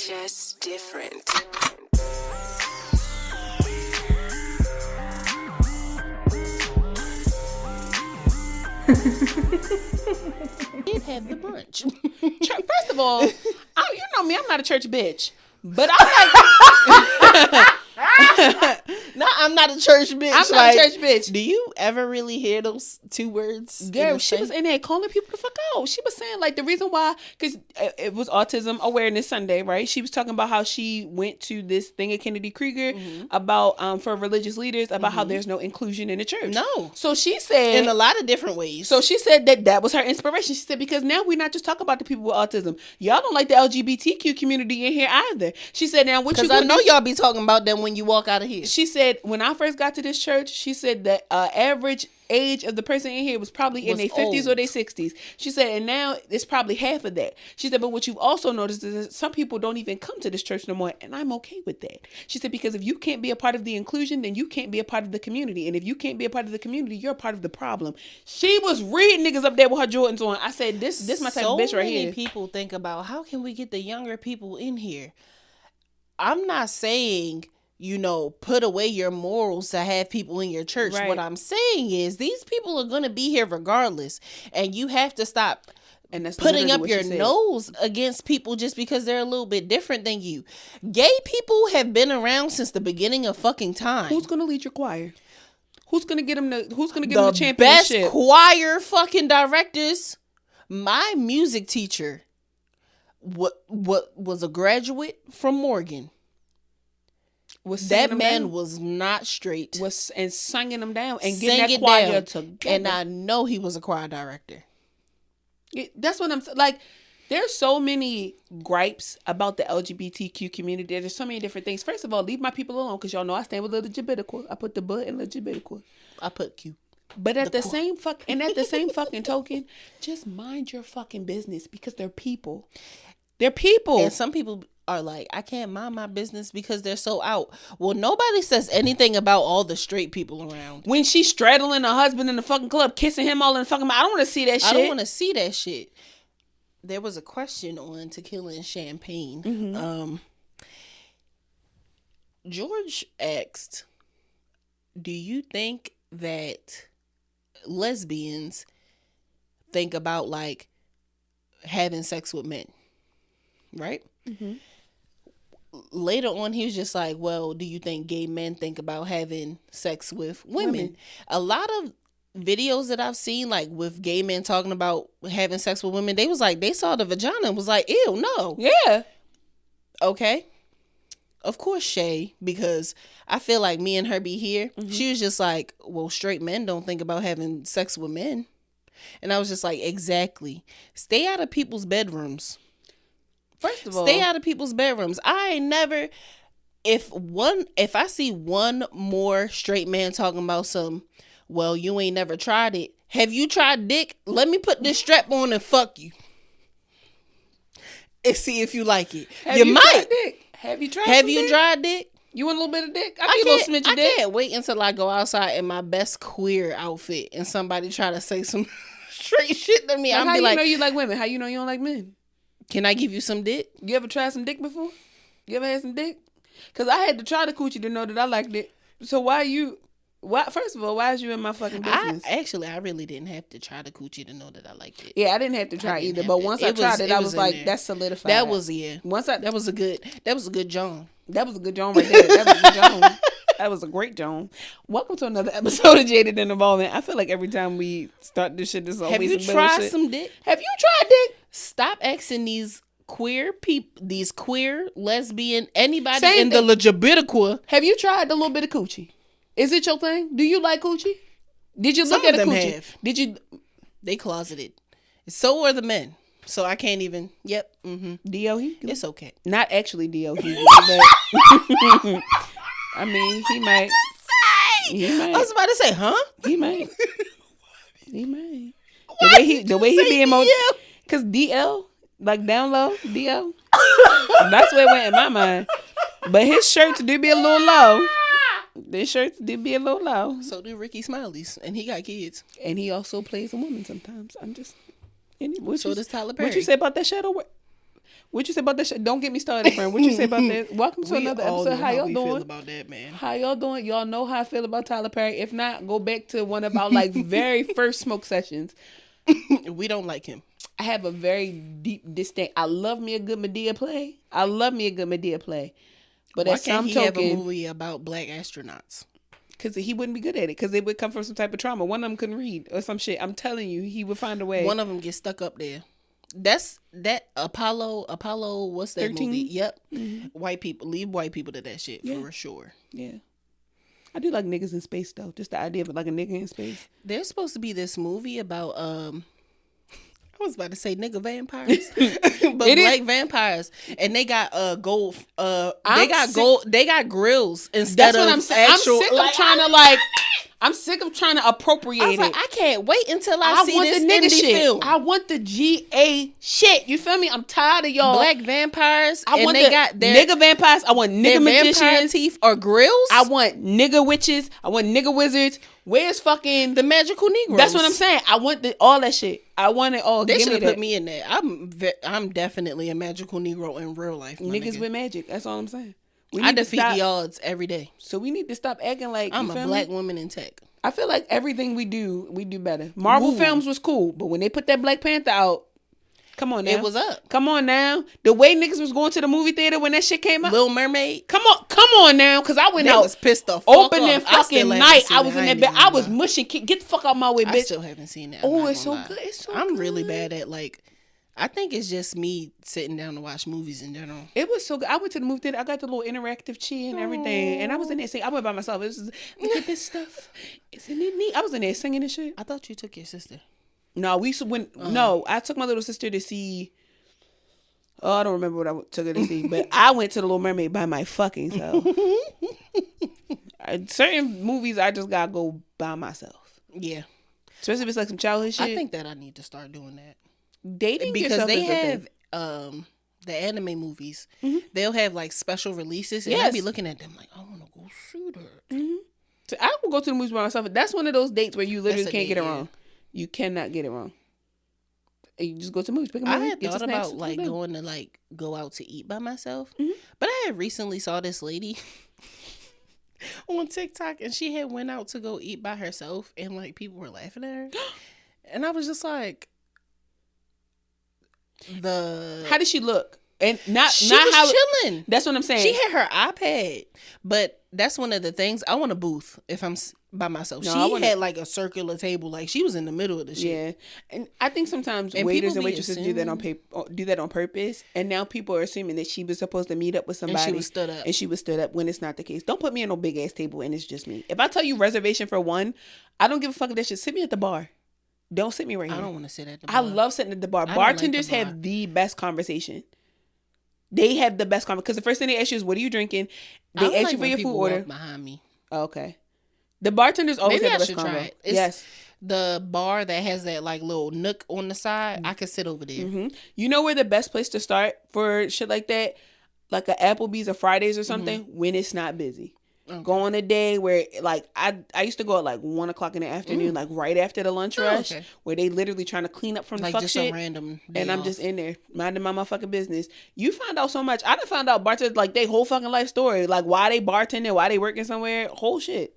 just different. Did have the brunch. First of all, you know me, I'm not a church bitch. But I like... No, I'm not a church bitch. I'm not a church bitch. Do you ever really hear those two words? Girl, she was in there calling people the fuck out. She was saying, like, the reason why, because it was Autism Awareness Sunday, right? She was talking about how she went to this thing at Kennedy Krieger about, for religious leaders, about how there's no inclusion in the church. No. So she said... in a lot of different ways. So she said that was her inspiration. She said, because now we're not just talking about the people with autism. Y'all don't like the LGBTQ community in here either. She said, now what you... Because I know y'all be talking about them when you walk out of here. She said, when I first got to this church, she said the average age of the person in here was probably in their 50s or their 60s. She said, and now it's probably half of that. She said, but what you've also noticed is that some people don't even come to this church no more, and I'm okay with that. She said, because if you can't be a part of the inclusion, then you can't be a part of the community. And if you can't be a part of the community, you're a part of the problem. She was reading niggas up there with her Jordans on. I said, this my type of bitch right here. So many people think about, how can we get the younger people in here? I'm not saying... put away your morals to have people in your church. Right. What I'm saying is these people are going to be here regardless. And you have to stop putting up your nose against people just because they're a little bit different than you. Gay people have been around since the beginning of fucking time. Who's going to lead your choir? Who's going to get them the championship? Best choir fucking directors. My music teacher was a graduate from Morgan. That man was not straight. And singing them down and getting that choir together. And I know he was a choir director. That's what I'm saying. Like, there's so many gripes about the LGBTQ community. There's so many different things. First of all, leave my people alone, because y'all know I stand with LGBTQ. I put the but in LGBTQ. I put Q. But at the same fucking token, just mind your fucking business, because they're people. They're people. And some people are like, I can't mind my business because they're so out. Well, nobody says anything about all the straight people around. When she's straddling her husband in the fucking club, kissing him all in the fucking mouth, I don't want to see that shit. I don't want to see that shit. There was a question on Tequila and Champagne. Mm-hmm. George asked, do you think that lesbians think about, like, having sex with men? Right? Mm-hmm. Later on, he was just like, well, do you think gay men think about having sex with women? A lot of videos that I've seen, like, with gay men talking about having sex with women, they was like, they saw the vagina and was like, ew, no. Yeah. Okay. Of course, Shay, because I feel like me and her be here. Mm-hmm. She was just like, well, straight men don't think about having sex with men. And I was just like, exactly. Stay out of people's bedrooms. First of all, stay out of people's bedrooms. I ain't never, if I see one more straight man talking about some, well, you ain't never tried it. Have you tried dick? Let me put this strap on and fuck you. And see if you like it. Have you might. Tried dick? Have you tried Have you tried dick? You want a little bit of dick? I can't wait until I go outside in my best queer outfit and somebody try to say some straight shit to me. I'm be like, how you know you like women? How you know you don't like men? Can I give you some dick? You ever tried some dick before? You ever had some dick? Because I had to try the coochie to know that I liked it. So first of all, why is you in my fucking business? I really didn't have to try the coochie to know that I liked it. Yeah, I didn't have to try either. But once I tried it, I was like, that's solidified. That was, yeah. That was a good Joan. That was a good Joan right there. That was a good Joan. That was a great Joan. Welcome to another episode of Jaded and Evolving. I feel like every time we start this shit, this is always some bullshit. Have you tried some dick? Have you tried dick? Stop asking these queer people, these queer, lesbian, anybody in the LGBTQ. Have you tried a little bit of coochie? Is it your thing? Do you like coochie? Did you look at a coochie? Have. Did you? They closeted. So are the men. So I can't even. Yep. Mm-hmm. D.O.he? It's okay. Not actually D.O.he. But I mean, he might. I was about to say, huh? He might. The way he being more. Because D.L. like down low, D.L. That's where it went in my mind. But his shirts do be a little low. His shirts do be a little low. So do Ricky Smiley's, and he got kids. And he also plays a woman sometimes. I'm just. So does Tyler Perry. What you say about that shadow work? What you say about that shit? Don't get me started, friend. What you say about that? Welcome to another episode. How y'all doing? Feel about that, man? How y'all doing? Y'all know how I feel about Tyler Perry. If not, go back to one of our like very first smoke sessions. We don't like him. I have a very deep distinct. I love me a good Medea play. But why at some can't he token, have a movie about black astronauts? Because he wouldn't be good at it. Because it would come from some type of trauma. One of them couldn't read or some shit. I'm telling you, he would find a way. One of them gets stuck up there. That's that Apollo. What's that 13? movie? Yep. Mm-hmm. White people, leave white people to that shit for sure. Yeah. I do like niggas in space though. Just the idea of like a nigga in space. There's supposed to be this movie about I was about to say nigga vampires, but black vampires, and they got gold. They got grills instead of I'm saying. actual. I'm sick of trying to appropriate I was like, it. I can't wait until I see this the nigga indie shit. film. I want the GA shit. You feel me? I'm tired of y'all black vampires. Got their nigga vampires. I want nigga magicians. Vampire teeth or grills. I want nigga witches. I want nigga wizards. Where's fucking the magical Negroes? That's what I'm saying. I want all that shit. I want it all. They should have put me in there. I'm definitely a magical Negro in real life. Niggas with magic. That's all I'm saying. I defeat the odds every day. So we need to stop acting like I'm a black woman in tech. I feel like everything we do better. Marvel films was cool, but when they put that Black Panther out, come on now. It was up. Come on now. The way niggas was going to the movie theater when that shit came out. Little Mermaid. Come on now. Because I went out. Was pissed off. Opening fucking night. I was in that bed. I was mushing. Get the fuck out my way, bitch. I still haven't seen that. Oh, it's so good. I'm really bad at like. I think it's just me sitting down to watch movies in general. It was so good. I went to the movie theater. I got the little interactive chair and everything. And I was in there singing. I went by myself. It was just, look at this stuff. Isn't it neat? I was in there singing and shit. I thought you took your sister. No, no, I took my little sister to see. Oh, I don't remember what I took her to see. But I went to the Little Mermaid by my fucking self. Certain movies, I just gotta go by myself. Yeah. Especially if it's like some childhood shit. I think that I need to start doing that. Dating because they have the anime movies. Mm-hmm. They'll have like special releases, and I'll be looking at them like, I want to go see that. Mm-hmm. So I will go to the movies by myself. That's one of those dates where you literally can't get it wrong. You cannot get it wrong. And you just go to the movies. Pick a movie, I had thought about like going to like go out to eat by myself, but I had recently saw this lady on TikTok, and she had went out to go eat by herself, and like people were laughing at her, and I was just like. How did she look? And she was chilling. That's what I'm saying. She had her iPad, but that's one of the things. I want a booth if I'm by myself. No, she had like a circular table, like she was in the middle of the shit. Yeah, and I think sometimes waiters and waitresses do that on purpose. And now people are assuming that she was supposed to meet up with somebody. And she was stood up. When it's not the case. Don't put me on no big ass table and it's just me. If I tell you reservation for one, I don't give a fuck if that shit. Sit me at the bar. Don't sit me right here. I don't want to sit at the bar. I love sitting at the bar. Bartenders have the best conversation. They have the best conversation. Because the first thing they ask you is, what are you drinking? They ask you for your food order. Behind me. Oh, okay. The bartenders always have the best convo. Try it. Yes. The bar that has that like little nook on the side, I could sit over there. Mm-hmm. You know where the best place to start for shit like that? Like a Applebee's or Fridays or something? When it's not busy. Okay. Go on a day where, like, I used to go at like 1 o'clock in the afternoon, like right after the lunch rush, where they literally trying to clean up from the fuck just shit. A random and I'm just in there minding my motherfucking business. You find out so much. I done found out bartenders like they whole fucking life story, like why they bartending, why they working somewhere, whole shit.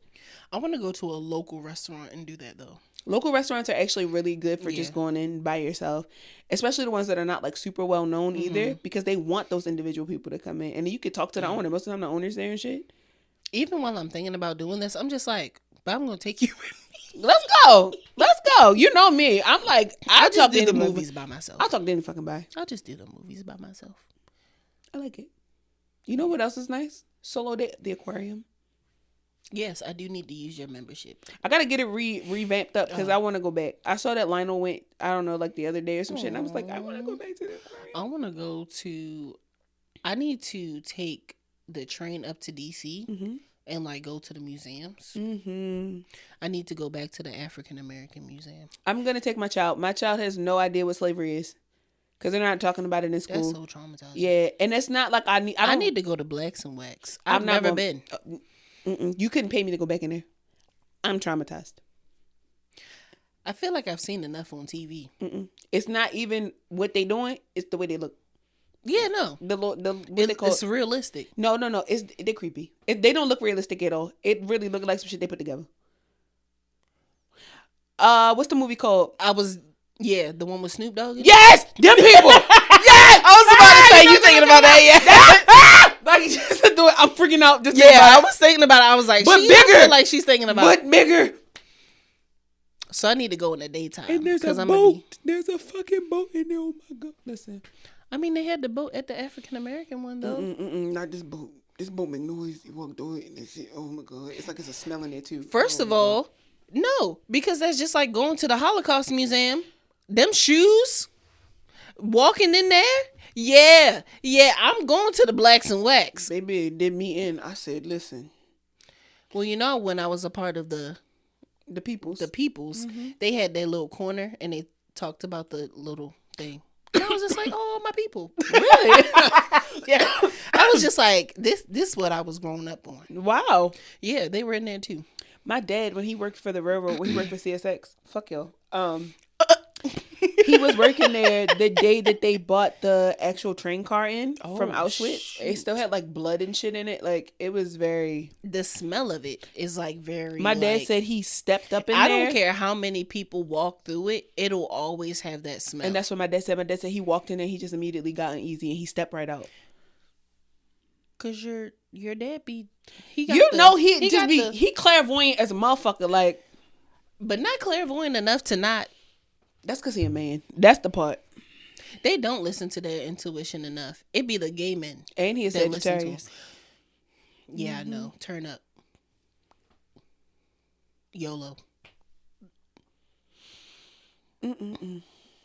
I want to go to a local restaurant and do that though. Local restaurants are actually really good for just going in by yourself, especially the ones that are not like super well known either, because they want those individual people to come in, and you could talk to the owner. Most of the time, the owner's there and shit. Even while I'm thinking about doing this, I'm just like, but I'm gonna take you with me. Let's go. You know me. I'm like, I'll just do the movies by myself. I'll talk to any fucking body. I'll just do the movies by myself. I like it. You know what else is nice? Solo date at the aquarium. Yes, I do need to use your membership. I gotta get it revamped up because I want to go back. I saw that Lionel went, I don't know, like the other day or some shit, and I was like, I want to go back to the aquarium. I need to take the train up to DC and like go to the museums. I need to go back to the African American Museum. I'm gonna take my child. My child has no idea what slavery is because they're not talking about it in school. That's so traumatizing. Yeah, and it's not like I need to go to Blacks and Wax. I've never been. You couldn't pay me to go back in there. I'm traumatized. I feel like I've seen enough on TV. It's not even what they doing; it's the way they look. Yeah, no. What they call it's realistic. No. They're creepy. They don't look realistic at all. It really looked like some shit they put together. What's the movie called? The one with Snoop Dogg. Yes, them people. Yes, I was about to say you thinking about that. Yeah, like just to do it. I'm freaking out. Just I was thinking about it. I was like, but bigger. I feel like she's thinking about, but bigger. So I need to go in the daytime. And there's a boat. There's a fucking boat in there. Oh my god! Listen. I mean, they had the boat at the African American one though. Not this boat. This boat make noise. You walk through it and it's oh my god! It's like it's a smell in there too. First of all, no, because that's just like going to the Holocaust Museum. Them shoes, walking in there. Yeah, I'm going to the Blacks and Wax. Baby did me in. I said, listen. Well, when I was a part of the peoples, they had their little corner and they talked about the little thing. And I was just like, oh, my people. Really? Yeah. I was just like, this is what I was growing up on. Wow. Yeah, they were in there too. My dad, when he worked for the railroad, when he worked for CSX, fuck y'all. He was working there the day that they bought the actual train car in from Auschwitz. Shoot. It still had like blood and shit in it. Like it was very. The smell of it is like very. My dad said he stepped up in there. I don't care how many people walk through it. It'll always have that smell. And that's what my dad said. My dad said he walked in there. He just immediately got uneasy and he stepped right out. Cause your dad be. He clairvoyant as a motherfucker. Like, but not clairvoyant enough to not. That's because he a man. That's the part. They don't listen to their intuition enough. It be the gay men. And he is Sagittarius. Yeah, I know. Turn up. YOLO.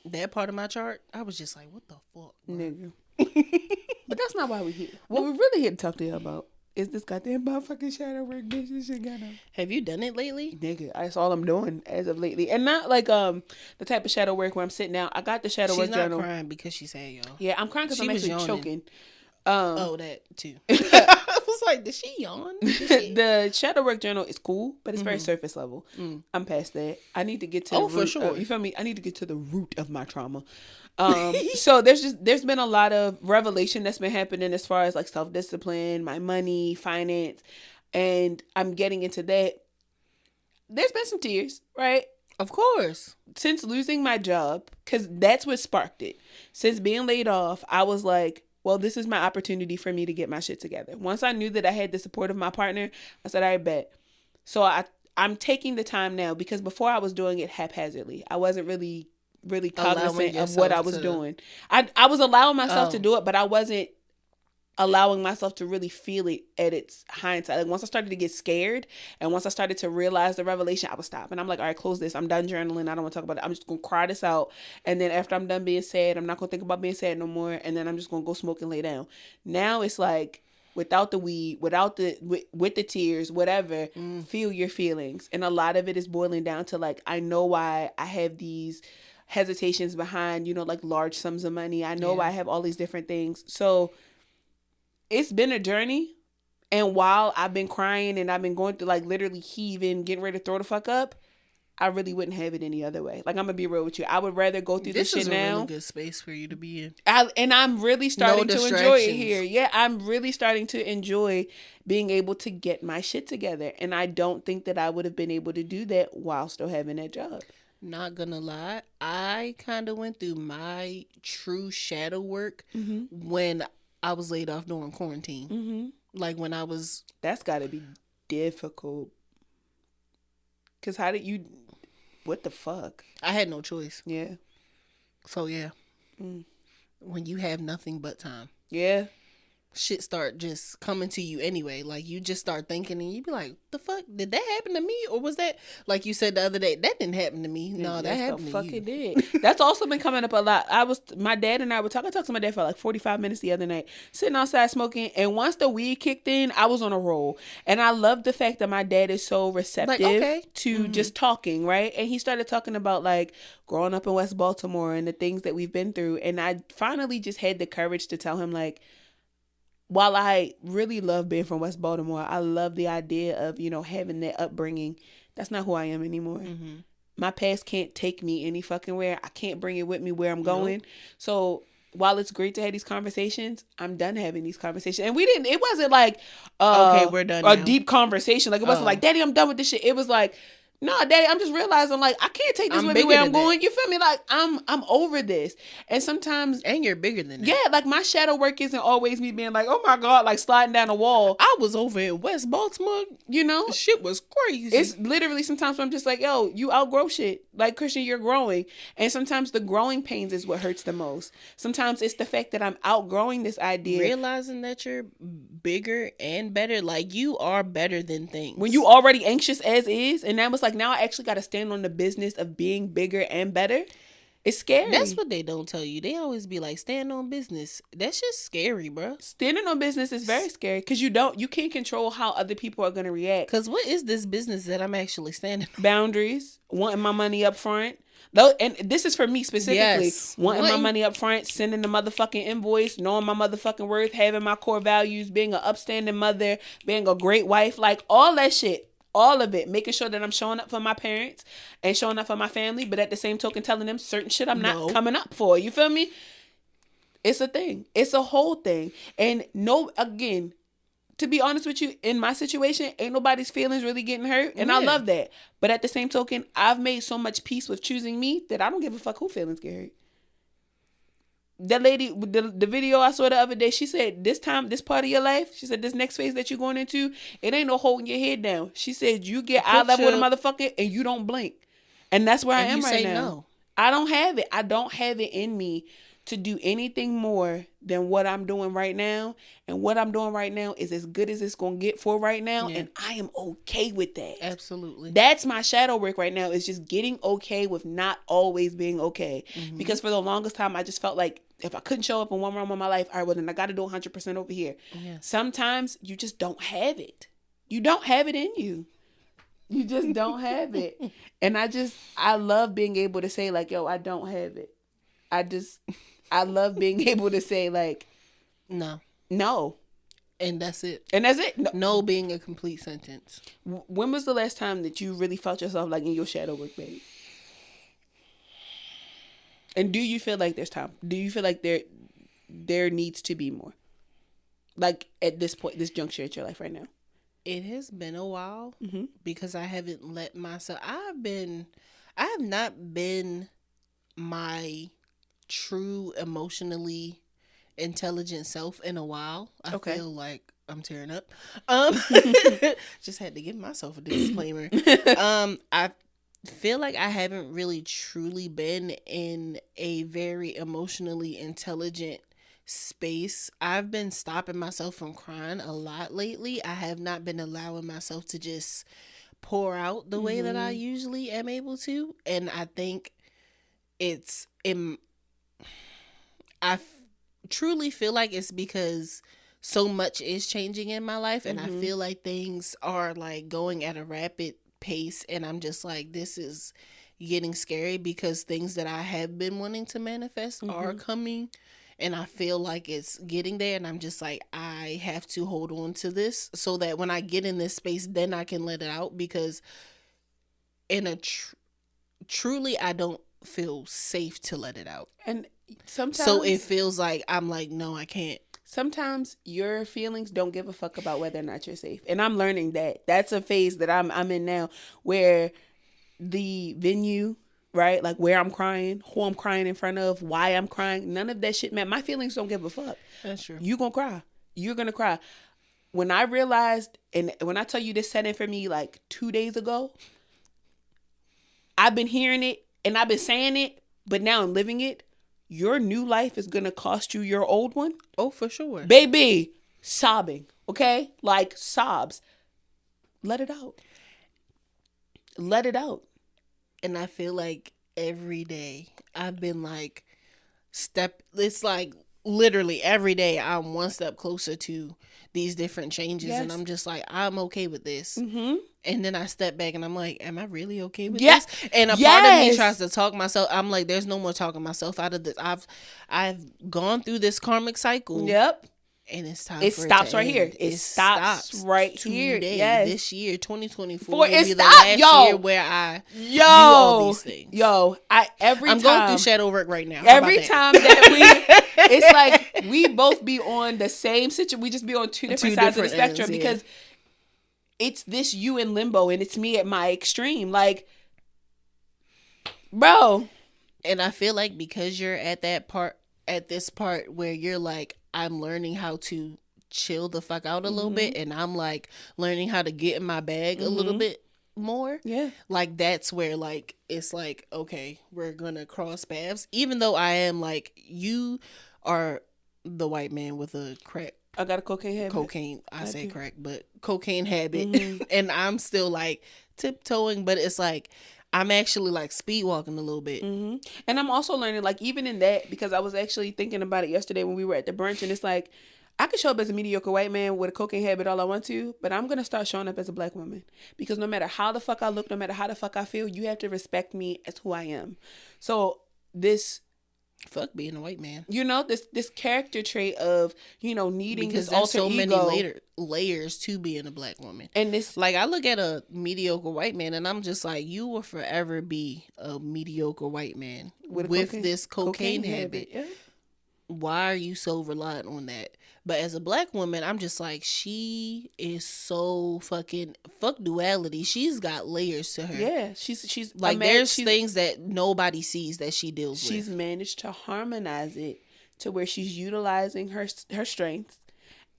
That part of my chart, I was just like, what the fuck? Nigga. But that's not why we're here. What we're really here to talk to you about is this goddamn motherfucking shadow work bitch. This shit got on. Have you done it lately? Nigga, that's all I'm doing as of lately. And not like the type of shadow work where I'm sitting down. I got the shadow work journal. She's not crying because she said, y'all. Yeah, I'm crying because I'm actually choking. That too. I was like, did she yawn? The shadow work journal is cool, but it's very surface level. I'm past that. I need to get to the root. For sure. You feel me? I need to get to the root of my trauma. So there's been a lot of revelation that's been happening as far as like self-discipline, my money, finance, and I'm getting into that. There's been some tears, right? Of course. Since losing my job, because that's what sparked it. Since being laid off, I was like, well, this is my opportunity for me to get my shit together. Once I knew that I had the support of my partner, I said, I bet. So I'm taking the time now, because before I was doing it haphazardly. I wasn't really cognizant of what I was doing. I was allowing myself to do it, but I wasn't allowing myself to really feel it at its hindsight. Like once I started to get scared and once I started to realize the revelation, I would stop. And I'm like, all right, close this. I'm done journaling. I don't want to talk about it. I'm just going to cry this out. And then after I'm done being sad, I'm not going to think about being sad no more. And then I'm just going to go smoke and lay down. Now it's like, without the weed, with the tears, whatever, feel your feelings. And a lot of it is boiling down to like, I know why I have these hesitations behind, like large sums of money. I know why I have all these different things. So it's been a journey. And while I've been crying and I've been going through like literally heaving, getting ready to throw the fuck up, I really wouldn't have it any other way. Like, I'm going to be real with you. I would rather go through this shit now. This is a really good space for you to be in. And I'm really starting to enjoy it here. Yeah, I'm really starting to enjoy being able to get my shit together. And I don't think that I would have been able to do that while still having that job. Not gonna lie, I kind of went through my true shadow work when I was laid off during quarantine. Like when I was... That's got to be difficult. Because how did you... What the fuck? I had no choice. Yeah. So, yeah. When you have nothing but time. Yeah. Shit start just coming to you anyway. Like, you just start thinking and you be like, the fuck? Did that happen to me? Or was that, like you said the other day, that didn't happen to me. No, that happened to you. It did. That's also been coming up a lot. My dad and I were talking. I talked to my dad for like 45 minutes the other night, sitting outside smoking. And once the weed kicked in, I was on a roll. And I love the fact that my dad is so receptive to just talking, right? And he started talking about like growing up in West Baltimore and the things that we've been through. And I finally just had the courage to tell him like, while I really love being from West Baltimore, I love the idea of, having that upbringing. That's not who I am anymore. My past can't take me any fucking where. I can't bring it with me where I'm going. So while it's great to have these conversations, I'm done having these conversations. And it wasn't like okay, we're done a now. deep conversation. Like, it wasn't like, Daddy, I'm done with this shit. It was like, no, Daddy, I'm just realizing, like, I can't take this with me where I'm going. You feel me? Like, I'm over this. And sometimes... And you're bigger than that. Yeah, like, my shadow work isn't always me being like, oh my God, like, sliding down a wall. I was over in West Baltimore. You know? Shit was crazy. It's literally sometimes I'm just like, yo, you outgrow shit. Like, Christian, you're growing. And sometimes the growing pains is what hurts the most. Sometimes it's the fact that I'm outgrowing this idea. Realizing that you're bigger and better. Like, you are better than things. When you already anxious as is, and now it's like, now I actually got to stand on the business of being bigger and better. It's scary. That's what they don't tell you. They always be like, stand on business. That's just scary, bro. Standing on business is very scary because you can't control how other people are going to react. Because what is this business that I'm actually standing on? Boundaries, wanting my money up front. And this is for me specifically. Yes. Wanting my money up front, sending the motherfucking invoice, knowing my motherfucking worth, having my core values, being an upstanding mother, being a great wife, like all that shit. All of it, making sure that I'm showing up for my parents and showing up for my family, but at the same token telling them certain shit I'm not coming up for. You feel me? It's a thing. It's a whole thing. And again, to be honest with you, in my situation, ain't nobody's feelings really getting hurt. And I love that. But at the same token, I've made so much peace with choosing me that I don't give a fuck who feelings get hurt. That lady, the video I saw the other day, she said, this part of your life, she said, this next phase that you're going into, it ain't no holding your head down. She said, you get eye level with a motherfucker and you don't blink. And that's where I am right now. No. I don't have it. I don't have it in me to do anything more than what I'm doing right now. And what I'm doing right now is as good as it's going to get for right now. Yeah. And I am okay with that. Absolutely. That's my shadow work right now, is just getting okay with not always being okay. Mm-hmm. Because for the longest time, I just felt like if I couldn't show up in one realm of my life, all right, well, then I got to do 100% over here. Yeah. Sometimes you just don't have it. You don't have it in you. You just don't have it. And I love being able to say, like, yo, I don't have it. I love being able to say, like, no. And that's it. No being a complete sentence. When was the last time that you really felt yourself, like, in your shadow work, baby? And do you feel like there's time? Do you feel like there needs to be more? Like, at this point, this juncture at your life right now? It has been a while because I haven't let myself... I have not been my true emotionally intelligent self in a while. I feel like I'm tearing up. Just had to give myself a disclaimer. I feel like I haven't really truly been in a very emotionally intelligent space. I've been stopping myself from crying a lot lately. I have not been allowing myself to just pour out the way that I usually am able to. And I think I truly feel like it's because so much is changing in my life, and I feel like things are like going at a rapid pace, and I'm just like, this is getting scary because things that I have been wanting to manifest are coming, and I feel like it's getting there, and I'm just like, I have to hold on to this so that when I get in this space, then I can let it out, because in a truly I don't feel safe to let it out. And sometimes, so it feels like I'm like, no, I can't. Sometimes your feelings don't give a fuck about whether or not you're safe. And I'm learning that. That's a phase that I'm in now, where the venue, right? Like where I'm crying, who I'm crying in front of, why I'm crying, none of that shit, man. My feelings don't give a fuck. That's true. You're going to cry. You're going to cry. When I realized, and when I tell you this set in for me like 2 days ago, I've been hearing it and I've been saying it, but now I'm living it. Your new life is going to cost you your old one. Oh, for sure. Baby, sobbing, okay? Like sobs. Let it out. Let it out. And I feel like every day I've been like, it's like literally every day I'm one step closer to these different changes. Yes. And I'm just like, I'm okay with this. Mm-hmm. And then I step back and I'm like, am I really okay with this? And a part of me tries to talk myself. I'm like, there's no more talking myself out of this. I've gone through this karmic cycle. Yep. And it's time it for it stops to right end. here. It stops right here. Yes. This year, 2024 will be the last year where I do all these things. I'm going through shadow work right now. Every time that it's like we both be on the same situation. We just be on two different sides of the spectrum because it's this you in limbo and it's me at my extreme. Like, bro. And I feel like because you're at this part where you're like, I'm learning how to chill the fuck out a little bit, and I'm like learning how to get in my bag a little bit more. Yeah. Like that's where like it's like, okay, we're gonna cross paths. Even though I am like, you are the white man with a crack. I got a cocaine habit. I say crack, but cocaine habit. And I'm still like tiptoeing, but it's like I'm actually like speed walking a little bit. And I'm also learning, like, even in that, because I was actually thinking about it yesterday when we were at the brunch, and it's like, I could show up as a mediocre white man with a cocaine habit all I want to, but I'm going to start showing up as a black woman. Because no matter how the fuck I look, no matter how the fuck I feel, you have to respect me as who I am. So this... Fuck being a white man. You know, this character trait of, you know, needing because this alter so ego. many layers to being a black woman. And this, like, I look at a mediocre white man and I'm just like, you will forever be a mediocre white man with this cocaine habit. Yeah. Why are you so reliant on that? But as a black woman, I'm just like, she is so fucking fuck duality. She's got layers to her. Yeah, she's like there's things that nobody sees that she deals with. She's managed to harmonize it to where she's utilizing her strengths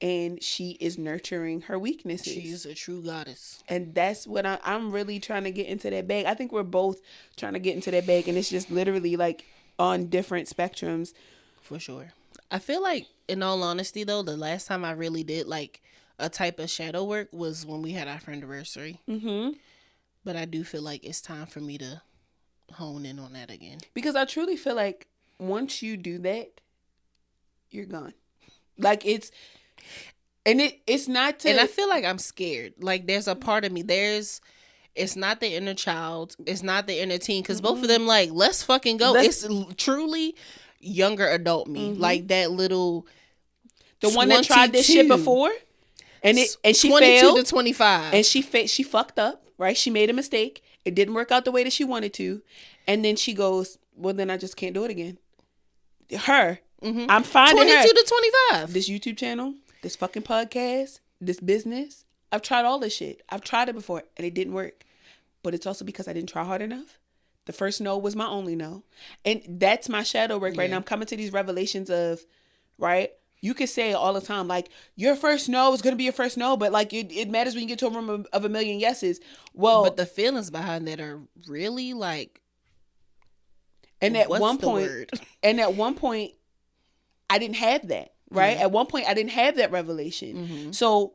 and she is nurturing her weaknesses. She is a true goddess. And that's what I'm really trying to get into that bag. I think we're both trying to get into that bag, and it's just literally like on different spectrums. For sure. I feel like, in all honesty, though, the last time I really did like a type of shadow work was when we had our friend anniversary. But I do feel like it's time for me to hone in on that again. Because I truly feel like once you do that, you're gone. Like it's not to... And I feel like I'm scared. Like there's a part of me, it's not the inner child, it's not the inner teen, because both of them like, let's fucking go. It's truly younger adult me, like that little... The one that tried this shit before, and she 22 failed to 25, and she fucked up. Right, she made a mistake. It didn't work out the way that she wanted to, and then she goes, "Well, then I just can't do it again." Her, I'm finding 22 her. to 25. This YouTube channel, this fucking podcast, this business. I've tried all this shit. I've tried it before, and it didn't work. But it's also because I didn't try hard enough. The first no was my only no, and that's my shadow work right now. I'm coming to these revelations of, right. You could say all the time, like, your first no is going to be your first no, but, like, it matters when you get to a room of a million yeses. Well... But the feelings behind that are really, like... And at one point, I didn't have that, right? At one point, I didn't have that revelation. So...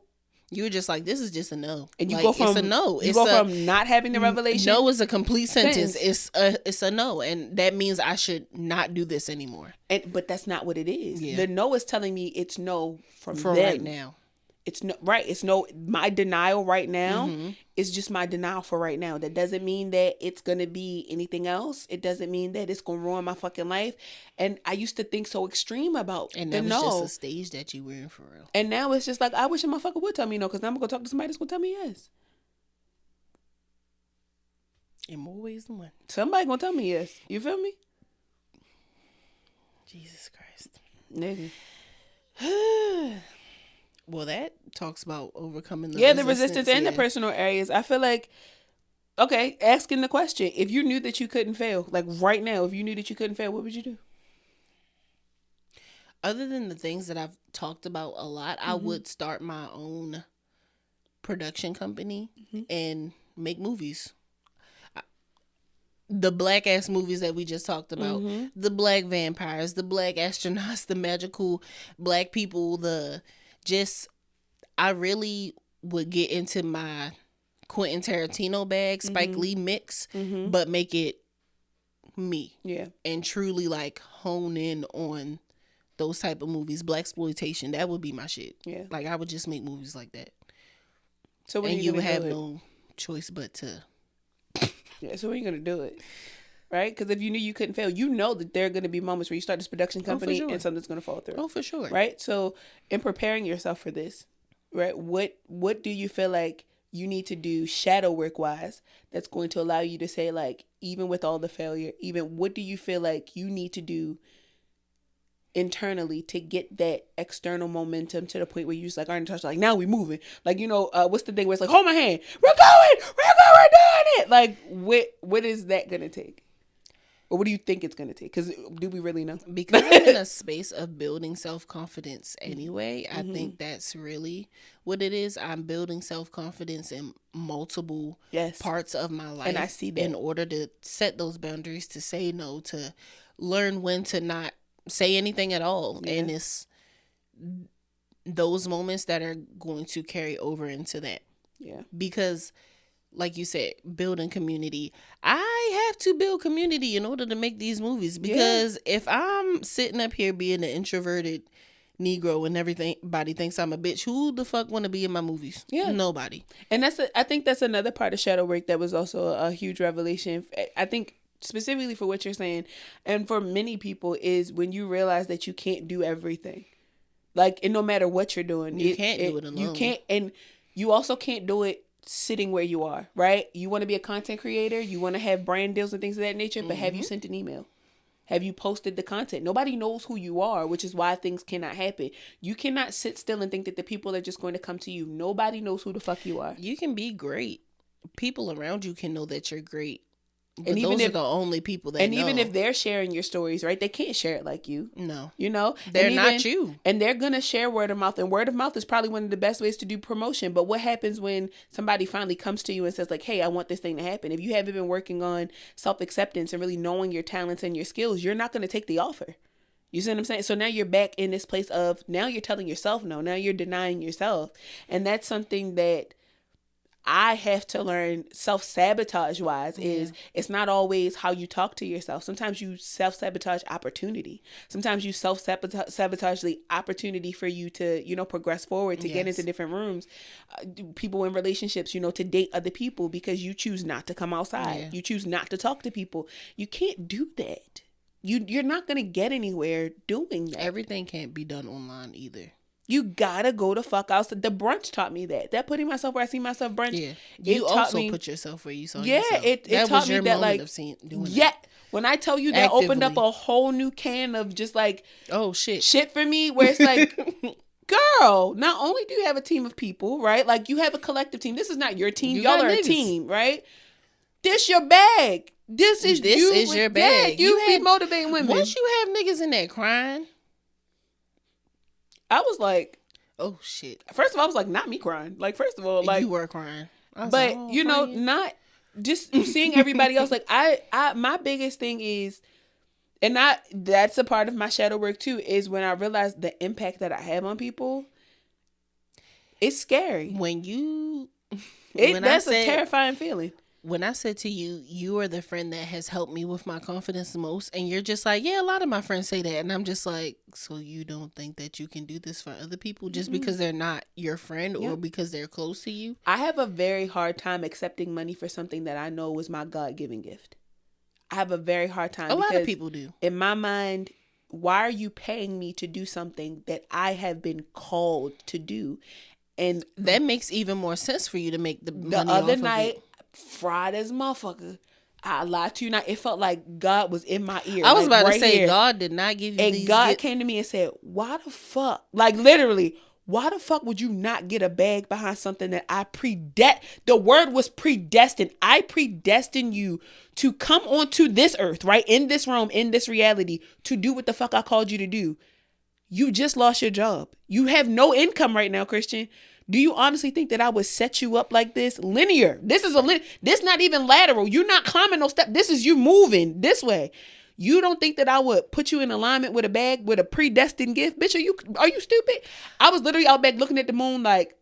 You were just like, this is just a no. And you like, go from... It's a no. You go from not having the revelation... No is a complete sentence. It's a no. And that means I should not do this anymore. But that's not what it is. Yeah. The no is telling me it's no for them. Right now. It's no, right. It's no, my denial right now is just my denial for right now. That doesn't mean that it's going to be anything else. It doesn't mean that it's going to ruin my fucking life. And I used to think so extreme about and that was just a stage that you were in for real. And now it's just like, I wish a motherfucker would tell me no, because now I'm going to talk to somebody that's going to tell me yes. In more ways than one. Somebody going to tell me yes. You feel me? Jesus Christ. Nigga. Well, that talks about overcoming the resistance and the personal areas. I feel like, okay, asking the question, if you knew that you couldn't fail, like right now, if you knew that you couldn't fail, what would you do? Other than the things that I've talked about a lot, I would start my own production company and make movies. The black ass movies that we just talked about, the black vampires, the black astronauts, the magical black people, I really would get into my Quentin Tarantino bag, Spike Lee mix, but make it me. Yeah. And truly like hone in on those type of movies. Blaxploitation, that would be my shit. Yeah. Like I would just make movies like that. So when you would have no choice but to. Yeah, so when are you going to do it? Right? Because if you knew you couldn't fail, you know that there are going to be moments where you start this production company and something's going to fall through. Oh, for sure. Right? So in preparing yourself for this, right, what do you feel like you need to do shadow work wise that's going to allow you to say, like, even with all the failure, even what do you feel like you need to do internally to get that external momentum to the point where you just like aren't touched, like now we moving, like, you know, what's the thing where it's like, hold my hand, we're doing it, like what is that gonna take, or what do you think it's gonna take, because do we really know? Because I'm in a space of building self-confidence anyway. I think that's really what it is. I'm building self-confidence in multiple parts of my life, and I see that in order to set those boundaries, to say no, to learn when to not say anything at all. And it's those moments that are going to carry over into that. Because like you said, building community. I have to build community in order to make these movies, because if I'm sitting up here being an introverted Negro and everybody thinks I'm a bitch, who the fuck want to be in my movies? Nobody. And I think that's another part of shadow work that was also a huge revelation. I think specifically for what you're saying, and for many people, is when you realize that you can't do everything. Like, and no matter what you're doing, you can't do it alone. You can't, and you also can't do it sitting where you are, right? You want to be a content creator, you want to have brand deals and things of that nature, but have you sent an email? Have you posted the content? Nobody knows who you are, which is why things cannot happen. You cannot sit still and think that the people are just going to come to you. Nobody knows who the fuck you are. You can be great. People around you can know that you're great. But and even those are the only people that know. Even if they're sharing your stories, right, they can't share it like you. No. You know? They're not you. And they're going to share word of mouth. And word of mouth is probably one of the best ways to do promotion. But what happens when somebody finally comes to you and says, like, hey, I want this thing to happen? If you haven't been working on self-acceptance and really knowing your talents and your skills, you're not going to take the offer. You see what I'm saying? So now you're back in this place of, now you're telling yourself no. Now you're denying yourself. And that's something that I have to learn self-sabotage wise. Is it's not always how you talk to yourself. Sometimes you self-sabotage opportunity. Sometimes you self-sabotage the opportunity for you to, you know, progress forward, to get into different rooms, people in relationships, you know, to date other people, because you choose not to come outside. You choose not to talk to people. You can't do that. You're not going to get anywhere doing that. Everything can't be done online either. You gotta go the fuck out. The brunch taught me that. That putting myself where I see myself brunch. Yeah. You also put yourself where you saw yourself. It taught me that, like, doing that. When I tell you that actively opened up a whole new can of just like, oh shit for me, where it's like, girl, not only do you have a team of people, right? Like, you have a collective team. This is not your team. Y'all are a team, right? This your bag. This is your bag. You be motivating women. Once you have niggas in there crying, I was like, oh shit. First of all, I was like, not me crying. Like, first of all, like, you were crying. But like, oh, you know, not just seeing everybody else. Like, I my biggest thing is, and that's a part of my shadow work too, is when I realize the impact that I have on people. It's scary. That's a terrifying feeling. When I said to you, you are the friend that has helped me with my confidence the most, and you're just like, yeah, a lot of my friends say that, and I'm just like, so you don't think that you can do this for other people just because they're not your friend or because they're close to you? I have a very hard time accepting money for something that I know was my God-given gift. I have a very hard time. A lot of people do. In my mind, why are you paying me to do something that I have been called to do? And that makes even more sense for you to make the money the other night. Fried as motherfucker. I lied to you not. It felt like God was in my ear. I was about to say, God did not give you and these. God came to me and said, why the fuck? Like, literally, why the fuck would you not get a bag behind something that I the word was predestined. I predestined you to come onto this earth, right? In this realm, in this reality, to do what the fuck I called you to do. You just lost your job. You have no income right now, Christian. Do you honestly think that I would set you up like this? Linear. This is this not even lateral. You're not climbing no step. This is you moving this way. You don't think that I would put you in alignment with a bag with a predestined gift? Bitch, are you stupid? I was literally out back looking at the moon like,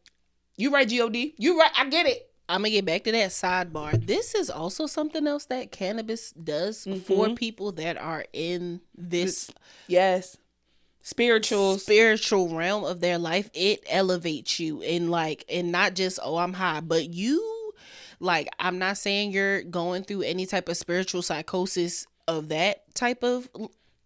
you right, G-O-D. You right. I get it. I'm going to get back to that sidebar. This is also something else that cannabis does for people that are in this. Yes. Spiritual realm of their life. It elevates you and not just, oh, I'm high, but you, like, I'm not saying you're going through any type of spiritual psychosis of that type of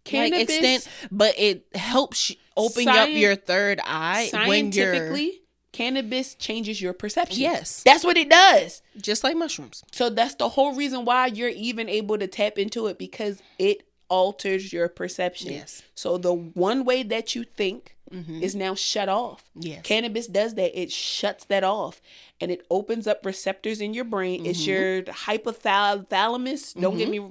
cannabis, extent, but it helps open up your third eye. Scientifically, cannabis changes your perception. Yes. That's what it does. Just like mushrooms. So that's the whole reason why you're even able to tap into it, because it alters your perception. Yes. So the one way that you think is now shut off. Yes. Cannabis does that. It shuts that off. And it opens up receptors in your brain. It's your hypothalamus. Don't get me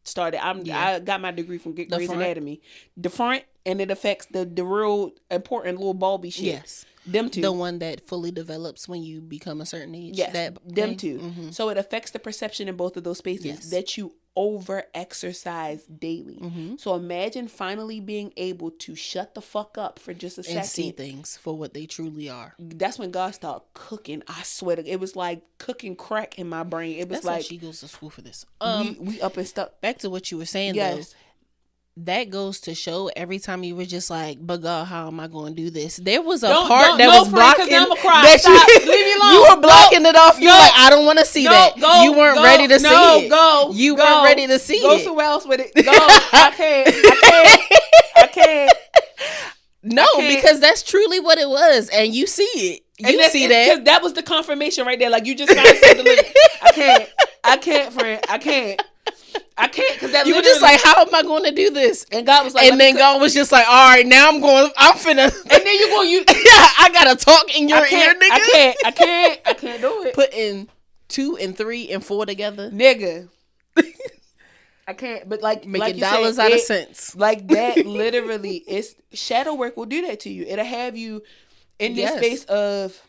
started. I got my degree from Grey's Anatomy. The front, and it affects the real important little bulby shit. Yes. Them two. The one that fully develops when you become a certain age. Yes, them two. So it affects the perception in both of those spaces that you over exercise daily. So imagine finally being able to shut the fuck up for just a second and see things for what they truly are. That's when God started cooking. I swear it was like cooking crack in my brain. It was That's like why she goes to school for this. We up and stuck. Back to what you were saying though. That goes to show every time you were just like, but God, how am I going to do this? There was a part that was blocking that Stop. Leave me alone. You were blocking it off. You're like, I don't want to see that. You weren't ready to see it. You weren't ready to see it. Go somewhere else with it. Go. I can't. No, because that's truly what it was. And you see it. You see that. Because that was the confirmation right there. Like you just found something. I can't, friend. I can't. Because that you were just like, how am I going to do this? And God was like, and then God was just like, all right, now I'm finna. And then you're going, yeah, I gotta talk in your ear, nigga. I can't do it. Putting 2 and 3 and 4 together, nigga. I can't. But like making dollars out of cents, like that. Literally, it's shadow work will do that to you. It'll have you in this space of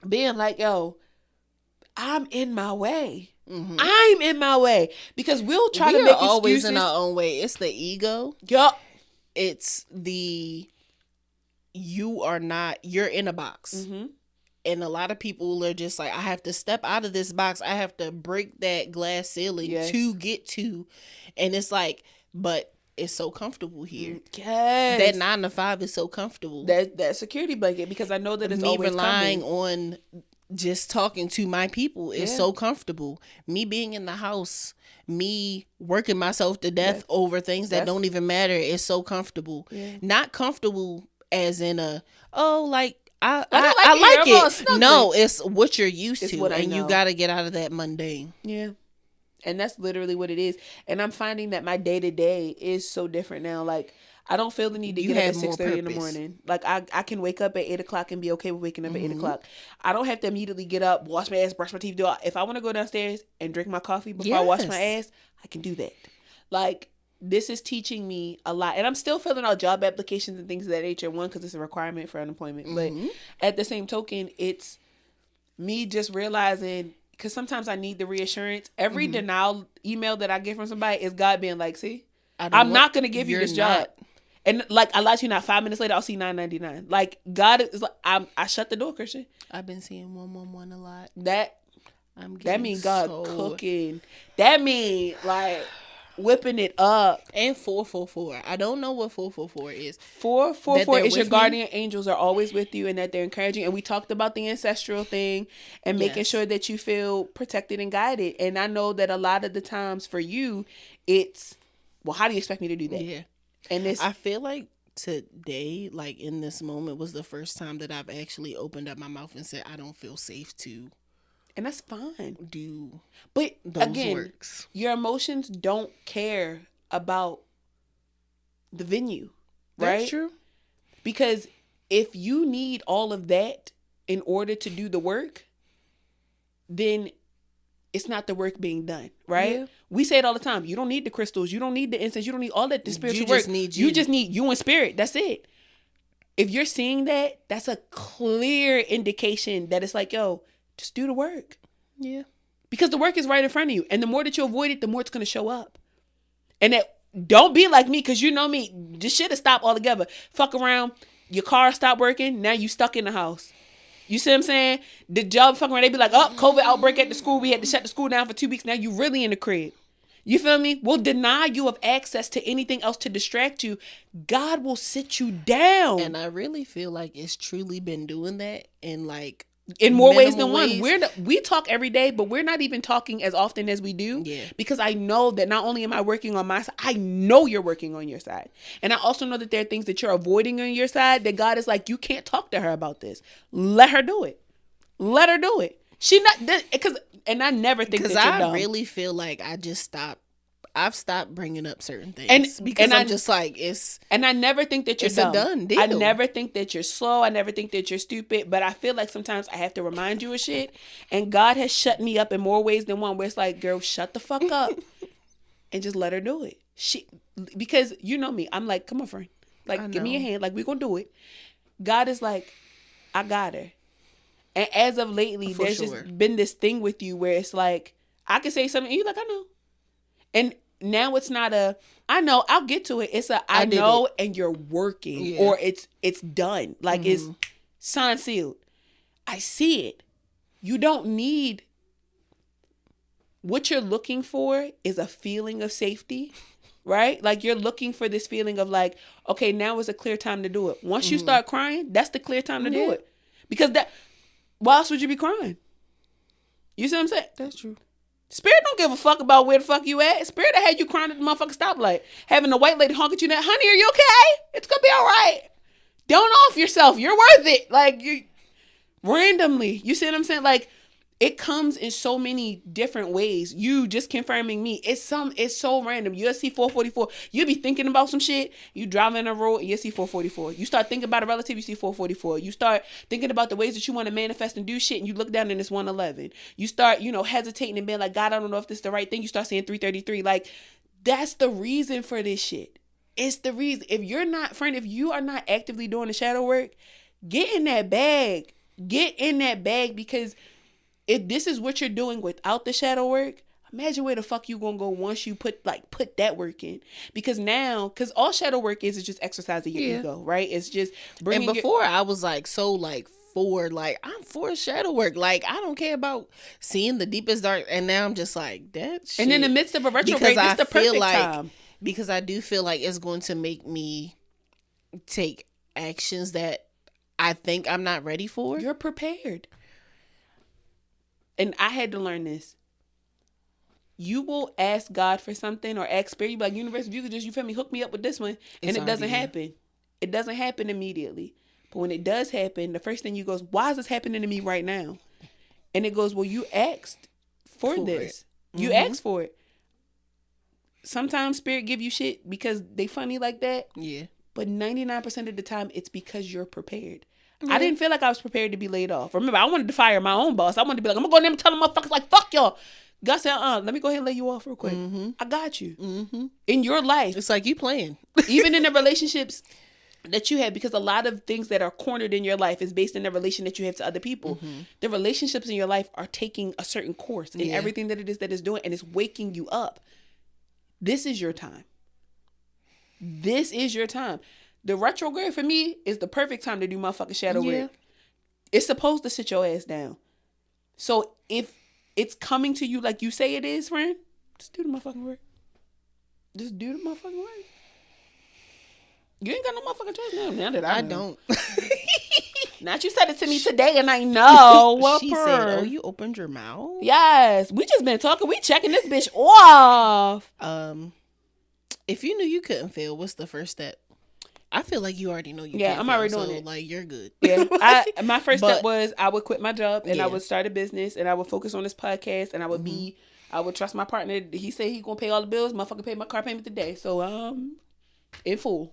being like, yo, I'm in my way. I'm in my way because we'll try to make excuses. Always in our own way. It's the ego. Yup. It's the you're in a box. And a lot of people are just like, I have to step out of this box. I have to break that glass ceiling to get to. And it's like, but it's so comfortable here. Yes. That 9 to 5 is so comfortable. That security blanket, because I know that it's always relying coming. on just talking to my people is so comfortable. Me being in the house, me working myself to death over things that don't even matter is so comfortable. Not comfortable as in I like it. No, it's what you're used to, and you got to get out of that mundane. Yeah. And that's literally what it is. And I'm finding that my day to day is so different now. Like, I don't feel the need to get up at 6:30 in the morning. Like, I can wake up at 8 o'clock and be okay with waking up at 8 o'clock. I don't have to immediately get up, wash my ass, brush my teeth. If I want to go downstairs and drink my coffee before I wash my ass, I can do that. Like, this is teaching me a lot. And I'm still filling out job applications and things of that nature. One, because it's a requirement for unemployment. But at the same token, it's me just realizing, because sometimes I need the reassurance. Every denial email that I get from somebody is God being like, see, I'm not going to give you this job. And like, I lie to you not, 5 minutes later, I'll see $9.99. Like, God is like, I shut the door, Christian. I've been seeing 111 a lot. That means God cooking. That means like whipping it up. And 444. I don't know what 444 is. 444 is your guardian angels are always with you and that they're encouraging. And we talked about the ancestral thing and making sure that you feel protected and guided. And I know that a lot of the times for you, it's, well, how do you expect me to do that? Yeah. And I feel like today, like in this moment, was the first time that I've actually opened up my mouth and said, I don't feel safe to. And that's fine. Do but those again, works. Your emotions don't care about the venue, right? That's true. Because if you need all of that in order to do the work, then it's not the work being done, right? Yeah. We say it all the time. You don't need the crystals. You don't need the incense. You don't need all that, the spiritual work. You just need you in spirit. That's it. If you're seeing that, that's a clear indication that it's like, yo, just do the work. Yeah. Because the work is right in front of you. And the more that you avoid it, the more it's going to show up. And that, don't be like me, because you know me. This shit will stop altogether. Fuck around. Your car stopped working. Now you stuck in the house. You see what I'm saying? The job fucking around. They be like, oh, COVID outbreak at the school. We had to shut the school down for 2 weeks. Now you really in the crib. You feel me? We'll deny you of access to anything else to distract you. God will sit you down. And I really feel like it's truly been doing that. And like, in more ways than one. We talk every day, but we're not even talking as often as we do. Yeah. Because I know that not only am I working on my side, I know you're working on your side. And I also know that there are things that you're avoiding on your side that God is like, you can't talk to her about this. Let her do it. Let her do it. She not, because, and I never think that you're dumb. I really feel like I just stopped. I've stopped bringing up certain things because I'm just like, it's. And I never think that you're it's dumb. A done deal. I never think that you're slow. I never think that you're stupid. But I feel like sometimes I have to remind you of shit. And God has shut me up in more ways than one. Where it's like, girl, shut the fuck up, and just let her do it. Because you know me, I'm like, come on, friend, like, give me a hand, like, we gonna do it. God is like, I got her. And as of lately, there's just been this thing with you where it's like, I can say something, and you're like, I know. And now it's not a, I know, I'll get to it. It's a, I know, and you're working, or it's done. Like, it's signed, sealed. I see it. You don't need, what you're looking for is a feeling of safety, right? Like, you're looking for this feeling of like, okay, now is a clear time to do it. Once you start crying, that's the clear time to do it. Because why else would you be crying? You see what I'm saying? That's true. Spirit don't give a fuck about where the fuck you at. Spirit had you crying at the motherfucking stoplight. Having a white lady honk at you now. Honey, are you okay? It's gonna be all right. Don't off yourself. You're worth it. Like, you randomly. You see what I'm saying? Like, it comes in so many different ways. You just confirming me. It's so random. You'll see 444. You'll be thinking about some shit. You drive in a road and you see 444. You start thinking about a relative, you see 444. You start thinking about the ways that you want to manifest and do shit, and you look down and it's 111. You start, hesitating and being like, God, I don't know if this is the right thing. You start seeing 333. Like, that's the reason for this shit. It's the reason. If you are not actively doing the shadow work, get in that bag. Get in that bag, because if this is what you're doing without the shadow work, imagine where the fuck you gonna go once you put that work in. Because all shadow work is just exercising your ego, right? It's just bringing. And before I was like, I'm for shadow work. Like, I don't care about seeing the deepest dark. And now I'm just like, that shit. And in the midst of a retrograde, it's the perfect time. Because I do feel like it's going to make me take actions that I think I'm not ready for. You're prepared. And I had to learn this. You will ask God for something, or ask Spirit. You be like, universe, if you could just, hook me up with this one. And it doesn't happen. It doesn't happen immediately. But when it does happen, the first thing you goes, why is this happening to me right now? And it goes, well, you asked for this. You asked for it. Sometimes Spirit give you shit because they funny like that. Yeah. But 99% of the time, it's because you're prepared. I didn't feel like I was prepared to be laid off. Remember, I wanted to fire my own boss. I wanted to be like, I'm going to go in there and tell them motherfuckers like, fuck y'all. God said, let me go ahead and lay you off real quick. I got you. In your life. It's like you playing. Even in the relationships that you have, because a lot of things that are cornered in your life is based on the relation that you have to other people. The relationships in your life are taking a certain course in everything that it is that it's doing, and it's waking you up. This is your time. This is your time. The retrograde for me is the perfect time to do motherfucking shadow work. It's supposed to sit your ass down. So if it's coming to you like you say it is, friend, just do the motherfucking work. Just do the motherfucking work. You ain't got no motherfucking choice now that I know. Don't. Not you said it to me today and I know. She said, oh, you opened your mouth? Yes. We just been talking. We checking this bitch off. If you knew you couldn't fail, what's the first step? I feel like you already know you can't I'm fail, already doing it. Like, you're good. Yeah. My first step was I would quit my job and I would start a business and I would focus on this podcast and I would I would trust my partner. He said he gonna pay all the bills. Motherfucker paid my car payment today. So in full.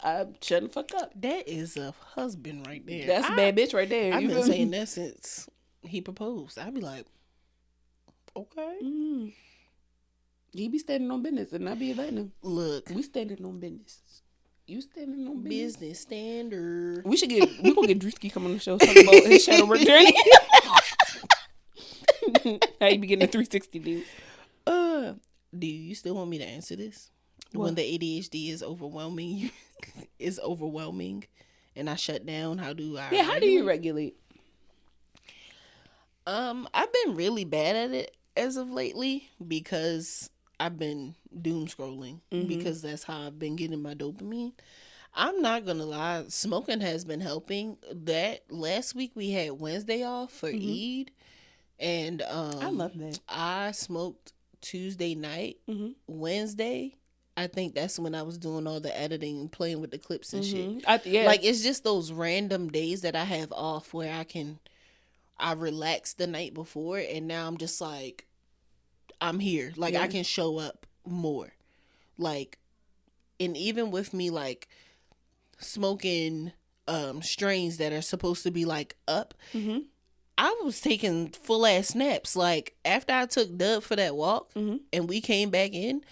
I'm shutting the fuck up. That is a husband right there. That's a bad bitch right there. I've been saying that since he proposed. I'd be like, okay. He be standing on business and I be letting him. Look. We standing on business. You standing on business standard. We gonna get Drewski come on the show talking about his shadow work journey. How you be getting a 360 dude? Do you still want me to answer this? What? When the ADHD is overwhelming and I shut down, how do I how do you regulate? I've been really bad at it as of lately because I've been doom scrolling because that's how I've been getting my dopamine. I'm not gonna lie, smoking has been helping. That last week we had Wednesday off for Eid, and I love that. I smoked Tuesday night. Wednesday, I think that's when I was doing all the editing and playing with the clips and shit. Like, it's just those random days that I have off where I relaxed the night before, and now I'm just like, I'm here. Like, I can show up more. Like, and even with me like smoking strains that are supposed to be like up, mm-hmm. I was taking full ass naps. Like after I took Dub for that walk and we came back in,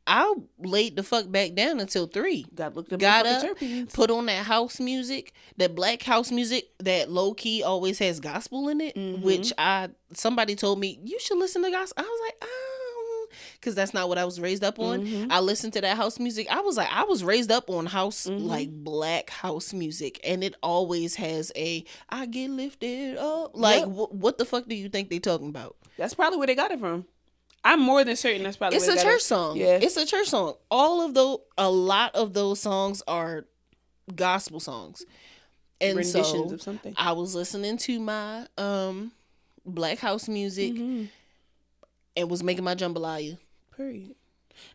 I laid the fuck back down until 3. Got up, put on that house music, that black house music that low key always has gospel in it, which somebody told me you should listen to gospel. I was like, because that's not what I was raised up on. I listened to that house music. I was like, I was raised up on house, like black house music, and it always has I get lifted up. Like, what the fuck do you think they talking about? That's probably where they got it from. I'm more than certain that's probably it's a church song. Yeah, it's a church song. A lot of those songs are gospel songs, and renditions of something. I was listening to my black house music and was making my jambalaya. Period.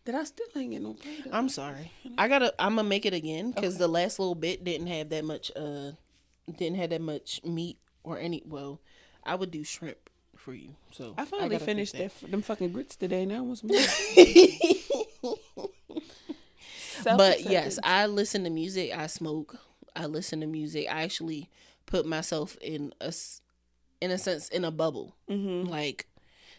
That I still ain't get no play. I'm sorry. I'm gonna make it again because the last little bit didn't have that much meat or any. Well, I would do shrimp for you. So I finally finished them fucking grits today. Now I want some more. But yes, I listen to music. I smoke. I listen to music. I actually put myself in a sense in a bubble. Like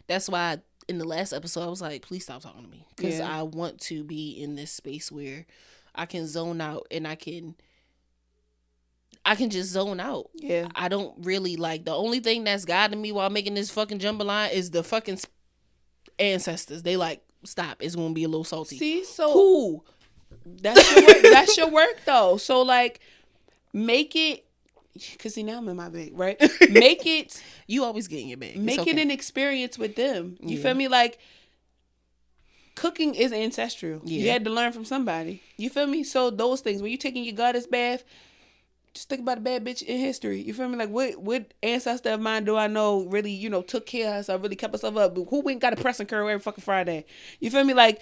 that's why in the last episode I was like, please stop talking to me because I want to be in this space where I can zone out and I can just zone out. Yeah. I don't really like the only thing that's guiding me while making this fucking jambalaya is the fucking ancestors. They like, stop. It's going to be a little salty. See, so cool. That's your work. That's your work though. So like make it, cause see now I'm in my bag, right? Make it. You always get in your bag. Make it an experience with them. You feel me? Like cooking is ancestral. Yeah. You had to learn from somebody. You feel me? So those things, when you taking your goddess bath, just think about a bad bitch in history. You feel me? Like what ancestor of mine do I know really, took care of herself, really kept herself up? Who went got a pressing curl every fucking Friday? You feel me? Like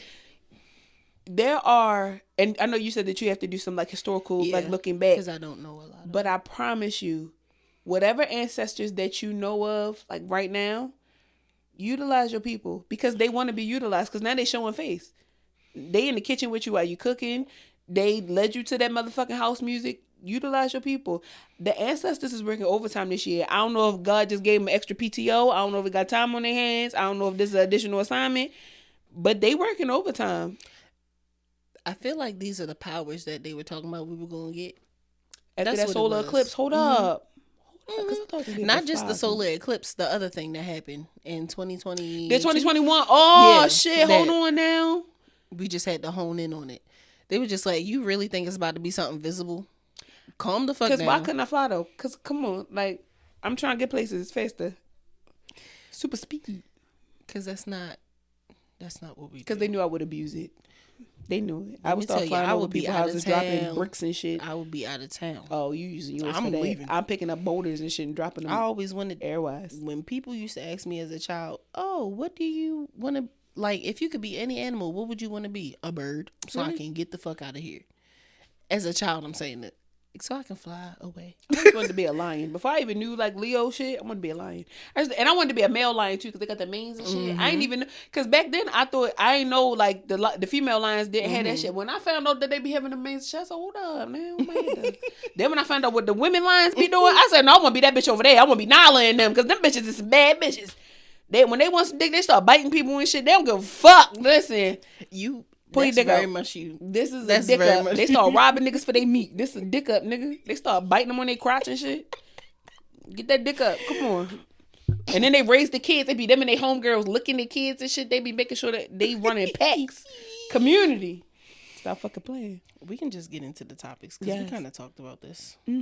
there are, and I know you said that you have to do some like historical, like looking back. Because I don't know a lot. But I promise you, whatever ancestors that you know of, like right now, utilize your people because they want to be utilized. Because now they showing face. They in the kitchen with you while you cooking. They led you to that motherfucking house music. Utilize your people. The ancestors is working overtime this year. I don't know if God just gave them extra PTO. I don't know if they got time on their hands. I don't know if this is an additional assignment. But they working overtime. I feel like these are the powers that they were talking about we were going to get. After that solar eclipse. Hold up. Not just the solar eclipse, the other thing that happened in 2020. The 2021. Oh, yeah, shit. Hold on now. We just had to hone in on it. They were just like, you really think it's about to be something visible? Calm the fuck down. Because why couldn't I fly though? Because come on. Like, I'm trying to get places faster. Super speed. Because that's not what we do. Because they knew I would abuse it. They knew it. I would start flying over people's houses, dropping bricks and shit. I would be out of town. Oh, you using yours for that. Leaving. I'm picking up boulders and shit and dropping them. I always wanted airwise. When people used to ask me as a child, oh, what do you want to, like, if you could be any animal, what would you want to be? A bird. So I can get the fuck out of here. As a child, I'm saying that. So I can fly away. I just wanted to be a lion. Before I even knew like Leo shit, I wanted to be a lion. And I wanted to be a male lion too because they got the manes and shit. I ain't even know. Because back then I thought, I ain't know like the female lions didn't have that shit. When I found out that they be having the manes and shit, I said, hold up, man. Then when I found out what the women lions be doing, I said, no, I want to be that bitch over there. I want to be Nala in them because them bitches is some bad bitches. When they want some dick, they start biting people and shit. They don't give a fuck. Listen. That's very much you. This is a dick up. They start robbing niggas for their meat. This is a dick up, nigga. They start biting them on their crotch and shit. Get that dick up. Come on. And then they raise the kids. They be them and they homegirls licking their kids and shit. They be making sure that they running packs. Community. Stop fucking playing. We can just get into the topics because we kind of talked about this. All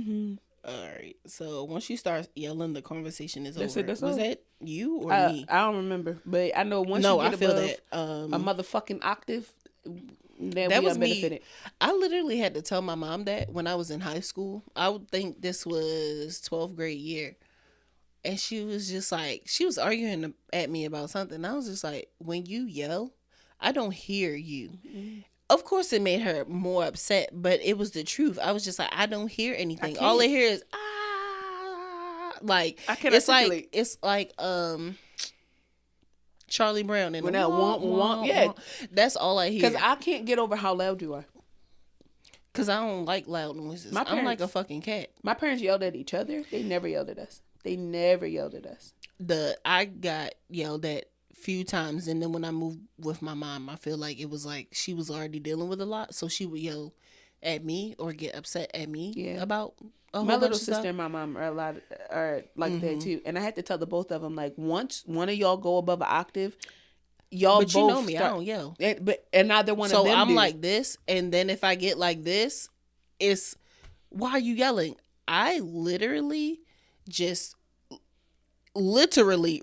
right. So once you start yelling, the conversation is over. Was that you or me? I don't remember, but I know once you get above a motherfucking octave. That was me. I literally had to tell my mom that when I was in high school. I would think this was 12th grade year. And she was just like, she was arguing at me about something. I was just like, when you yell, I don't hear you. Mm-hmm. Of course it made her more upset, but it was the truth. I was just like, I don't hear anything. All I hear is, ah. Like, I can't articulate. It's like, Charlie Brown and when that womp, yeah. That's all I hear. Because I can't get over how loud you are. Because I don't like loud noises. I'm like a fucking cat. My parents yelled at each other. They never yelled at us. I got yelled at few times, and then when I moved with my mom, I feel like it was like she was already dealing with a lot, so she would yell at me or get upset at me about a whole my little bunch of sister stuff. And my mom are like that too, and I had to tell the both of them, like, once one of y'all go above an octave, y'all but both you know me, I don't yell. And neither one of them. So I'm do. like this, and then if I get like this, it's why are you yelling? I literally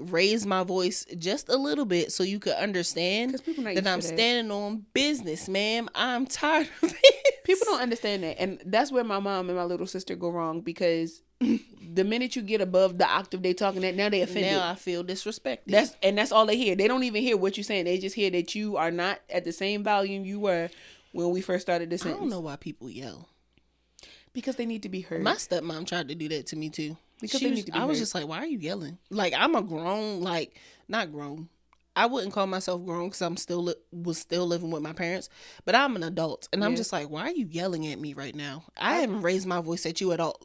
raise my voice just a little bit so you could understand that I'm standing on business, ma'am. I'm tired of it. People don't understand that, and that's where my mom and my little sister go wrong, because the minute you get above the octave they talking at, now they offended. Now I feel disrespected. That's all they hear. They don't even hear what you're saying. They just hear that you are not at the same volume you were when we first started the sentence. I don't know why people yell. Because they need to be heard. My stepmom tried to do that to me too. Because they need to be heard. I was just like, why are you yelling? Like, I'm a grown, like, not grown. I wouldn't call myself grown because I'm still living with my parents, but I'm an adult, and I'm just like, why are you yelling at me right now? I haven't raised my voice at you at all.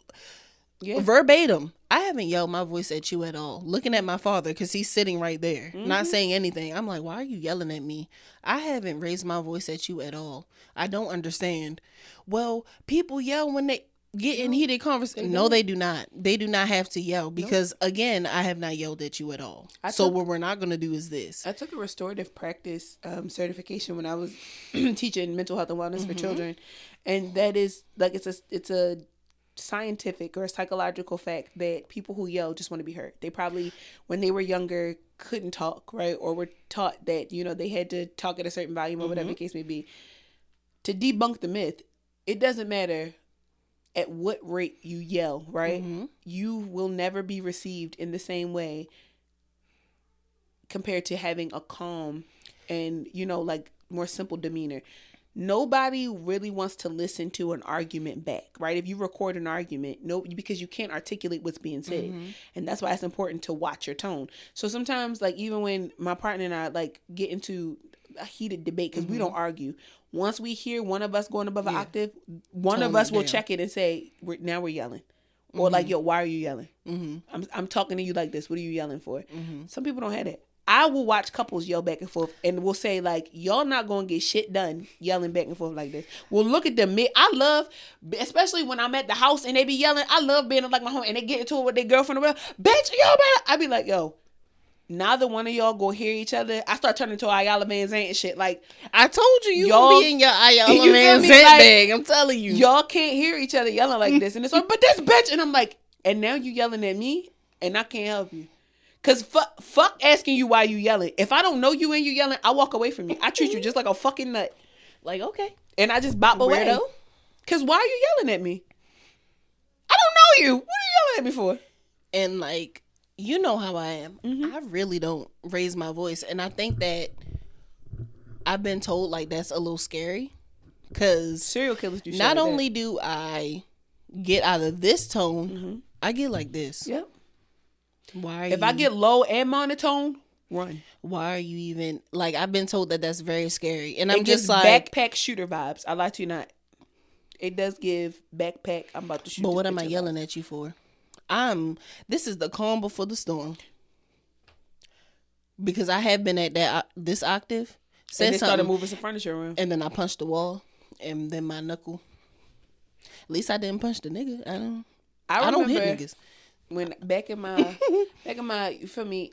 Yeah. Verbatim, I haven't yelled my voice at you at all. Looking at my father, because he's sitting right there, not saying anything. I'm like, why are you yelling at me? I haven't raised my voice at you at all. I don't understand. Well, people yell when they get in heated conversation. No, they do not. They do not have to yell because, again, I have not yelled at you at all. So what we're not going to do is this. I took a restorative practice certification when I was teaching mental health and wellness for children, and that is like it's a scientific or a psychological fact that people who yell just want to be heard. They probably, when they were younger, couldn't talk, right, or were taught that they had to talk at a certain volume or whatever the case may be. To debunk the myth, it doesn't matter at what rate you yell, right? You will never be received in the same way compared to having a calm and, like more simple demeanor. Nobody really wants to listen to an argument back, right? If you record an argument, because you can't articulate what's being said. And that's why it's important to watch your tone. So sometimes, like, even when my partner and I, like, get into a heated debate, because we don't argue, once we hear one of us going above an octave, one of us will check it and say, now we're yelling. Or like, yo, why are you yelling? I'm talking to you like this. What are you yelling for? Some people don't have that. I will watch couples yell back and forth and will say, like, y'all not going to get shit done yelling back and forth like this. Well, look at them. I love, especially when I'm at the house and they be yelling, I love being like my home and they get into it with their girlfriend or whatever. Bitch, yo, man. I be like, yo, neither one of y'all go hear each other. I start turning to Ayala Van Zant and shit. Like, I told you gonna be in your Ayala Van Zant bag. I'm telling you. Y'all can't hear each other yelling like this. And it's like, but this bitch. And I'm like, and now you yelling at me and I can't help you. Because fuck asking you why you yelling. If I don't know you and you yelling, I walk away from you. I treat you just like a fucking nut. Like, okay. And I just bop away. Because why are you yelling at me? I don't know you. What are you yelling at me for? And, like, you know how I am. I really don't raise my voice. And I think that I've been told, like, that's a little scary. Because serial killers do shit not like only that. do I get out of this tone, I get like this. Yep. If I get low and monotone, run. Why are you even, like, I've been told that that's very scary. And I'm just like, backpack shooter vibes. I lie to you not. It does give backpack, I'm about to shoot. But what am I yelling at you for? This is the calm before the storm. Because I have been at this octave since and they started moving some furniture around. And then I punched the wall and then my knuckle. At least I didn't punch the nigga. I don't hit niggas. When back in my you feel me,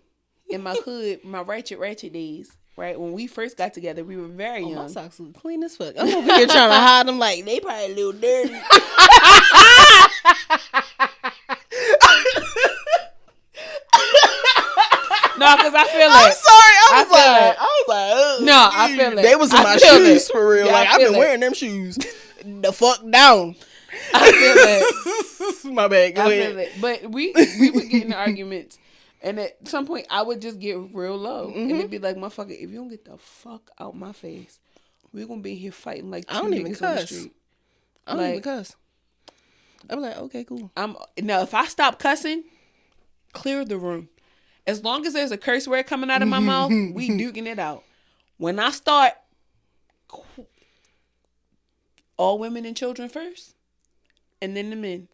in my hood, my ratchet days, right? When we first got together, we were very young. My socks look clean as fuck. I'm over here trying to hide them like they probably a little dirty. No, because I feel like, I'm sorry. I was like, no, I feel like they was in my shoes for real. Like, I've been wearing them shoes. The fuck down. I feel that. My bad. Go ahead. Feel that. But we would get in arguments, and at some point I would just get real low, and it'd be like, motherfucker, if you don't get the fuck out my face, we're gonna be here fighting like two niggas on the street. I don't even cuss. I'm like, okay, cool. Now if I stop cussing, clear the room. As long as there's a curse word coming out of my mouth, we duking it out. When I start, all women and children first, and then the men.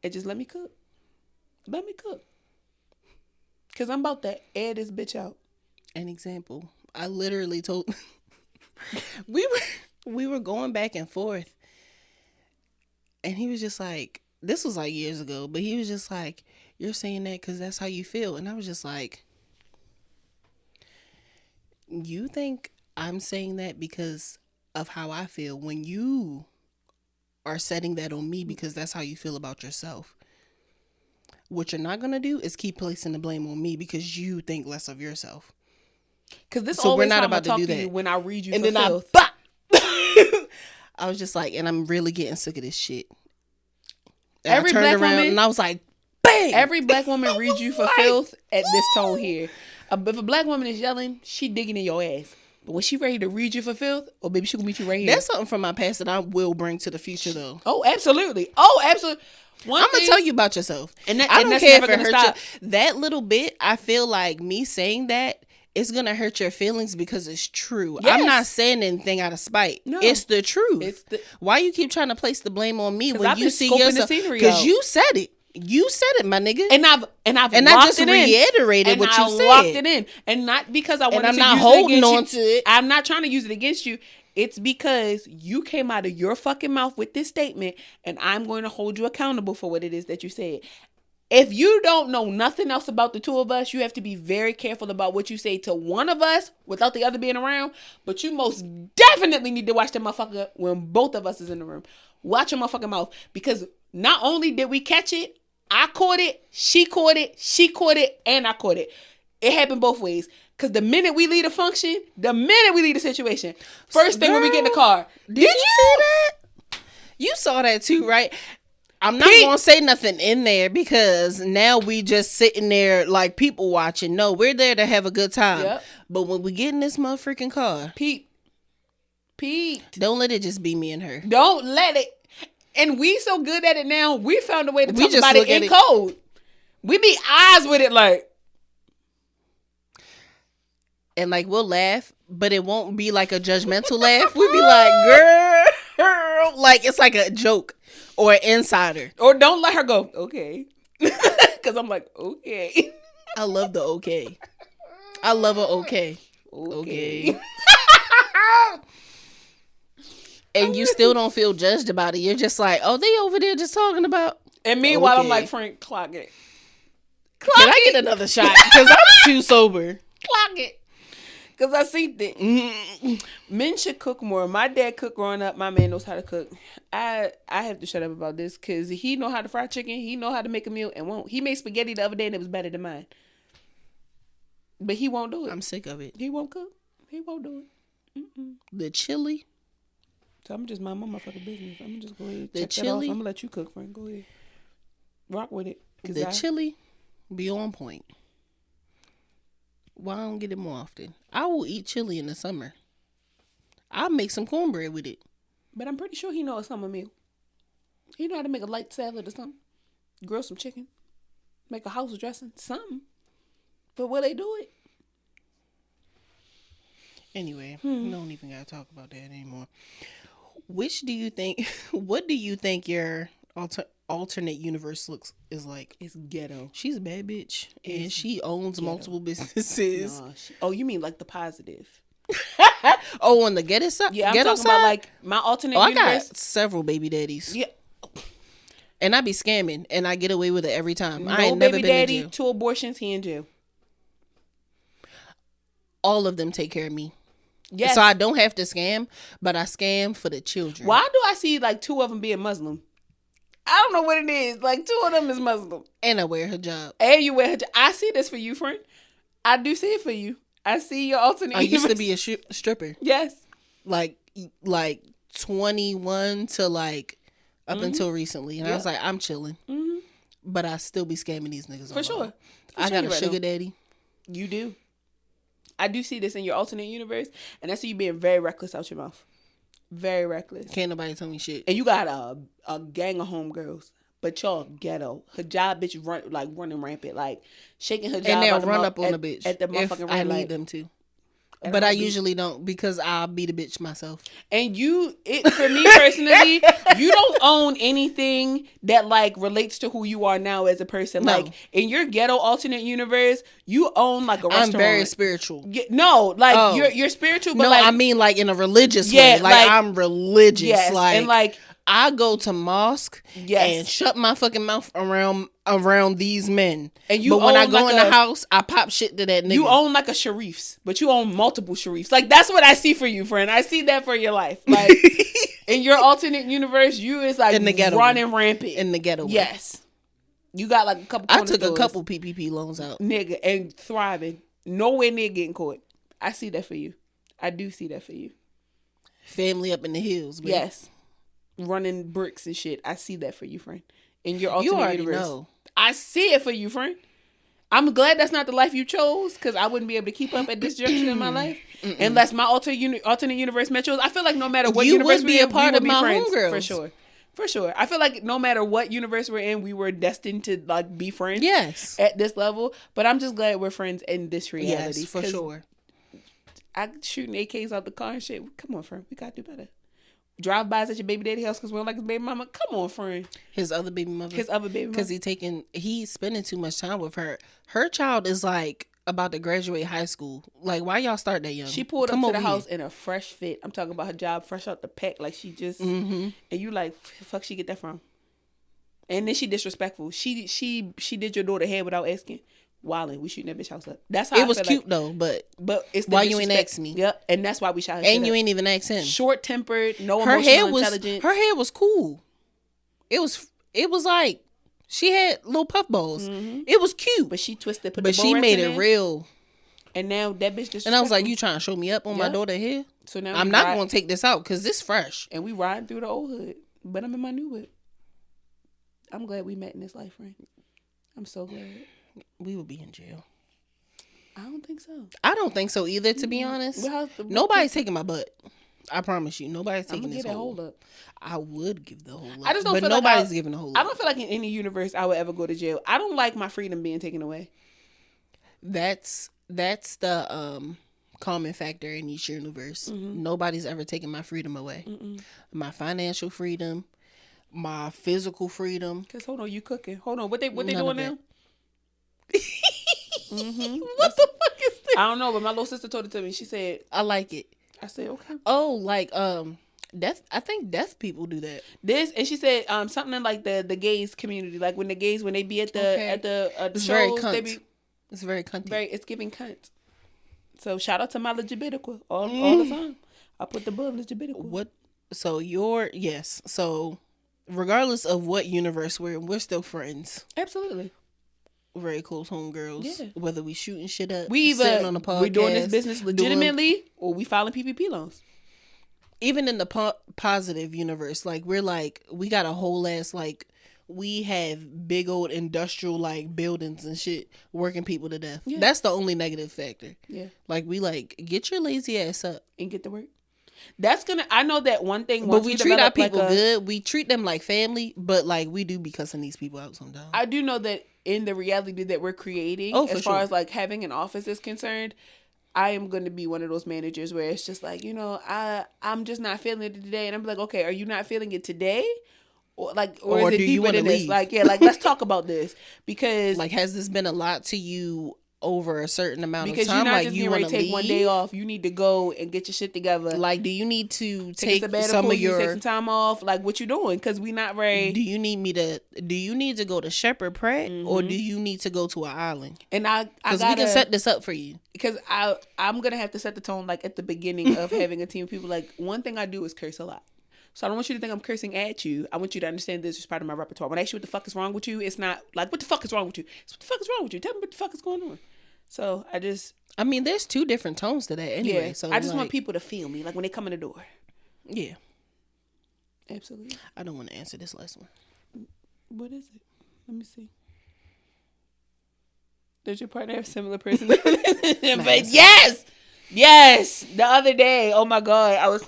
And just let me cook. Let me cook. Because I'm about to air this bitch out. An example. I literally told... we were going back and forth. And he was just like... This was like years ago. But he was just like, you're saying that because that's how you feel. And I was just like... You think I'm saying that because of how I feel when you are setting that on me because that's how you feel about yourself. What you're not going to do is keep placing the blame on me because you think less of yourself. Because this so always we're not about to do that. You when I read you and for then filth. I was just like, and I'm really getting sick of this shit. And every I turned around woman, and I was like, bang! Every black woman reads you for filth at this tone here. If a black woman is yelling, she digging in your ass. But when she ready to read you for filth, oh baby, she gonna meet you right here. That's something from my past that I will bring to the future though. Oh, absolutely. Oh, absolutely. I'm gonna tell you about yourself, and I don't care if it hurts you. That little bit, I feel like me saying that is gonna hurt your feelings because it's true. Yes. I'm not saying anything out of spite. No, it's the truth. Why you keep trying to place the blame on me when you see yourself? Because you said it. You said it, my nigga. And I just reiterated what you said. And I locked it in. And not because I wanted to use it against you. And I'm not holding on to it. I'm not trying to use it against you. It's because you came out of your fucking mouth with this statement, and I'm going to hold you accountable for what it is that you said. If you don't know nothing else about the two of us, you have to be very careful about what you say to one of us without the other being around. But you most definitely need to watch that motherfucker when both of us is in the room. Watch your motherfucking mouth. Because not only did we catch it, I caught it, she caught it, and I caught it. It happened both ways. Because the minute we leave a function, the minute we leave a situation, first thing when we get in the car. Did you see that? You saw that too, right? I'm not going to say nothing in there because now we just sitting there like people watching. No, we're there to have a good time. Yep. But when we get in this motherfucking car. Pete. Don't let it just be me and her. Don't let it. And we so good at it now, we found a way to talk about it in code. We be eyes with it like. And like we'll laugh, but it won't be like a judgmental laugh. We'll be like, girl. Like it's like a joke or an insider. Or don't let her go, okay. Because I'm like, okay. I love the okay. I love a okay. Okay. And you still don't feel judged about it. You're just like, oh, they over there just talking about. And meanwhile, I'm like, Frank, clock it. Can I get another shot? Because I'm too sober. Clock it. Because I see that men should cook more. My dad cooked growing up. My man knows how to cook. I have to shut up about this because he know how to fry chicken. He know how to make a meal and won't. He made spaghetti the other day and it was better than mine. But he won't do it. I'm sick of it. He won't cook. He won't do it. The chili. So I'm just my motherfucking business. I'm just go ahead. Check that off. I'm gonna let you cook, Frank. Go ahead. Rock with it. The chili be on point. Why I don't get it more often? I will eat chili in the summer. I'll make some cornbread with it. But I'm pretty sure he knows a summer meal. He know how to make a light salad or something. Grill some chicken. Make a house dressing. Something. But will they do it? Anyway, we don't even gotta talk about that anymore. What do you think your alternate universe is like? It's ghetto. She's a bad bitch. And she owns multiple businesses. Oh, you mean like the positive? Oh, on the ghetto side? Yeah, I'm talking about like my alternate universe. I got several baby daddies. Yeah. And I be scamming and I get away with it every time. I ain't never been in jail. 2 abortions, he in jail. All of them take care of me. Yes. So I don't have to scam, but I scam for the children. Why do I see like 2 of them being Muslim? I don't know what it is. Like 2 of them is Muslim. And I wear hijab. And you wear hijab. I see this for you, friend. I do see it for you. I see your alternate universe. I used to be a stripper. Yes. Like 21 to like up until recently. And I was like, I'm chilling. Mm-hmm. But I still be scamming these niggas. For sure. I got a sugar daddy. You do. I do see this in your alternate universe, and I see you being very reckless out your mouth. Very reckless. Can't nobody tell me shit. And you got a gang of homegirls. but y'all ghetto. Hijab bitch running rampant, like shaking hijab. And they'll run up on a bitch at the motherfucking if I need them to. But I usually don't, because I'll be the bitch myself. And for me personally, you don't own anything that like relates to who you are now as a person. No. Like in your ghetto alternate universe, you own like a restaurant. I'm very spiritual. You're spiritual, but no, I mean like in a religious way. Like I'm religious. Yes, like and like I go to mosque and shut my fucking mouth around these men. But when I go in the house, I pop shit to that nigga. You own like a Sharif's, but you own multiple Sharif's. Like that's what I see for you, friend. I see that for your life. Like in your alternate universe, you is like in the ghetto running rampant in the ghetto. Yes, you got like a couple. I took a couple PPP loans out, nigga, and thriving. Nowhere near getting caught. I see that for you. I do see that for you. Family up in the hills. Baby. Yes. Running bricks and shit. I see that for you, friend. In your alternate universe. Know. I see it for you, friend. I'm glad that's not the life you chose, because I wouldn't be able to keep up at this junction in my life unless my alternate universe met yours. I feel like no matter what universe would be a part of my homegirls. For sure. I feel like no matter what universe we're in, we were destined to like be friends. Yes. At this level. But I'm just glad we're friends in this reality. Yes, for sure. I shooting AKs out the car and shit. Come on, friend. We gotta do better. Drive-bys at your baby daddy house because we don't like his baby mama. Come on, friend. His other baby mother. Because he's spending too much time with her. Her child is like about to graduate high school. Like, why y'all start that young? She pulled up to the house in a fresh fit. I'm talking about her job fresh out the pack. Like she just and you like, fuck she get that from? And then she disrespectful. She did your daughter hair without asking. Wilding, we shooting that bitch house up. That's how it was cute though, but it's why you ain't ask me? Yep, and that's why we shot her. And you ain't even asked him. Short tempered, no emotional intelligence. Her hair was cool. It was like she had little puff balls. It was cute, but she twisted. But she made it real. And now that bitch just. And I was like, you trying to show me up on my daughter hair? So now I'm not gonna take this out because this fresh. And we riding through the old hood, but I'm in my new hood. I'm glad we met in this life, friend. I'm so glad. We would be in jail. I don't think so. I don't think so either, to be honest. Nobody's taking my butt. I promise you. Nobody's taking this hold up. I would give the whole up. I just don't but feel nobody's giving the whole up. I don't feel like in any universe I would ever go to jail. I don't like my freedom being taken away. That's the common factor in each universe. Nobody's ever taken my freedom away. My financial freedom, my physical freedom. Because hold on, you cooking. Hold on. What they doing now? What the fuck is this? I don't know, but my little sister told it to me. She said, I like it. I said, okay. Oh, like deaf. I think deaf people do that. And she said something in like the gays community, like when they be at the it's shows, very cunt. It's very cunty. It's giving cunt. So shout out to my Legibitiqua all the time. I put the bull in Legibitiqua. What? So yes. So regardless of what universe we're in, we're still friends. Absolutely. Very close homegirls. Yeah. Whether we shooting shit up, we either on a podcast, we're doing this business legitimately, or we filing PPP loans. Even in the positive universe, like we got a whole ass like we have big old industrial like buildings and shit working people to death. Yeah. That's the only negative factor. Yeah, like we like get your lazy ass up and get to work. I know that one thing. But we treat our people good. We treat them like family, but like we do be cussing these people out sometimes. I do know that in the reality that we're creating, as far as like having an office is concerned, I am going to be one of those managers where it's just like, I'm just not feeling it today. And I'm like, okay, are you not feeling it today? Or is it deeper than this? Like, let's talk about this. Because like, has this been a lot to you over a certain amount of time? Because you're not just getting ready to take one day off. You need to go and get your shit together. Like, do you need to take some of your... take some time off? Like, what you doing? Because we not very... Do you need to go to Shepherd Pratt? Or do you need to go to an island? And because we can set this up for you. Because I'm going to have to set the tone, like, at the beginning of having a team of people. Like, one thing I do is curse a lot. So I don't want you to think I'm cursing at you. I want you to understand this is part of my repertoire. When I ask you what the fuck is wrong with you, it's not like, what the fuck is wrong with you? It's what the fuck is wrong with you? Tell me what the fuck is going on. So I mean, there's two different tones to that anyway. Yeah, so I just want people to feel me, like when they come in the door. Yeah. Absolutely. I don't want to answer this last one. What is it? Let me see. Does your partner have similar personalities? But yes. The other day, oh my God, I was.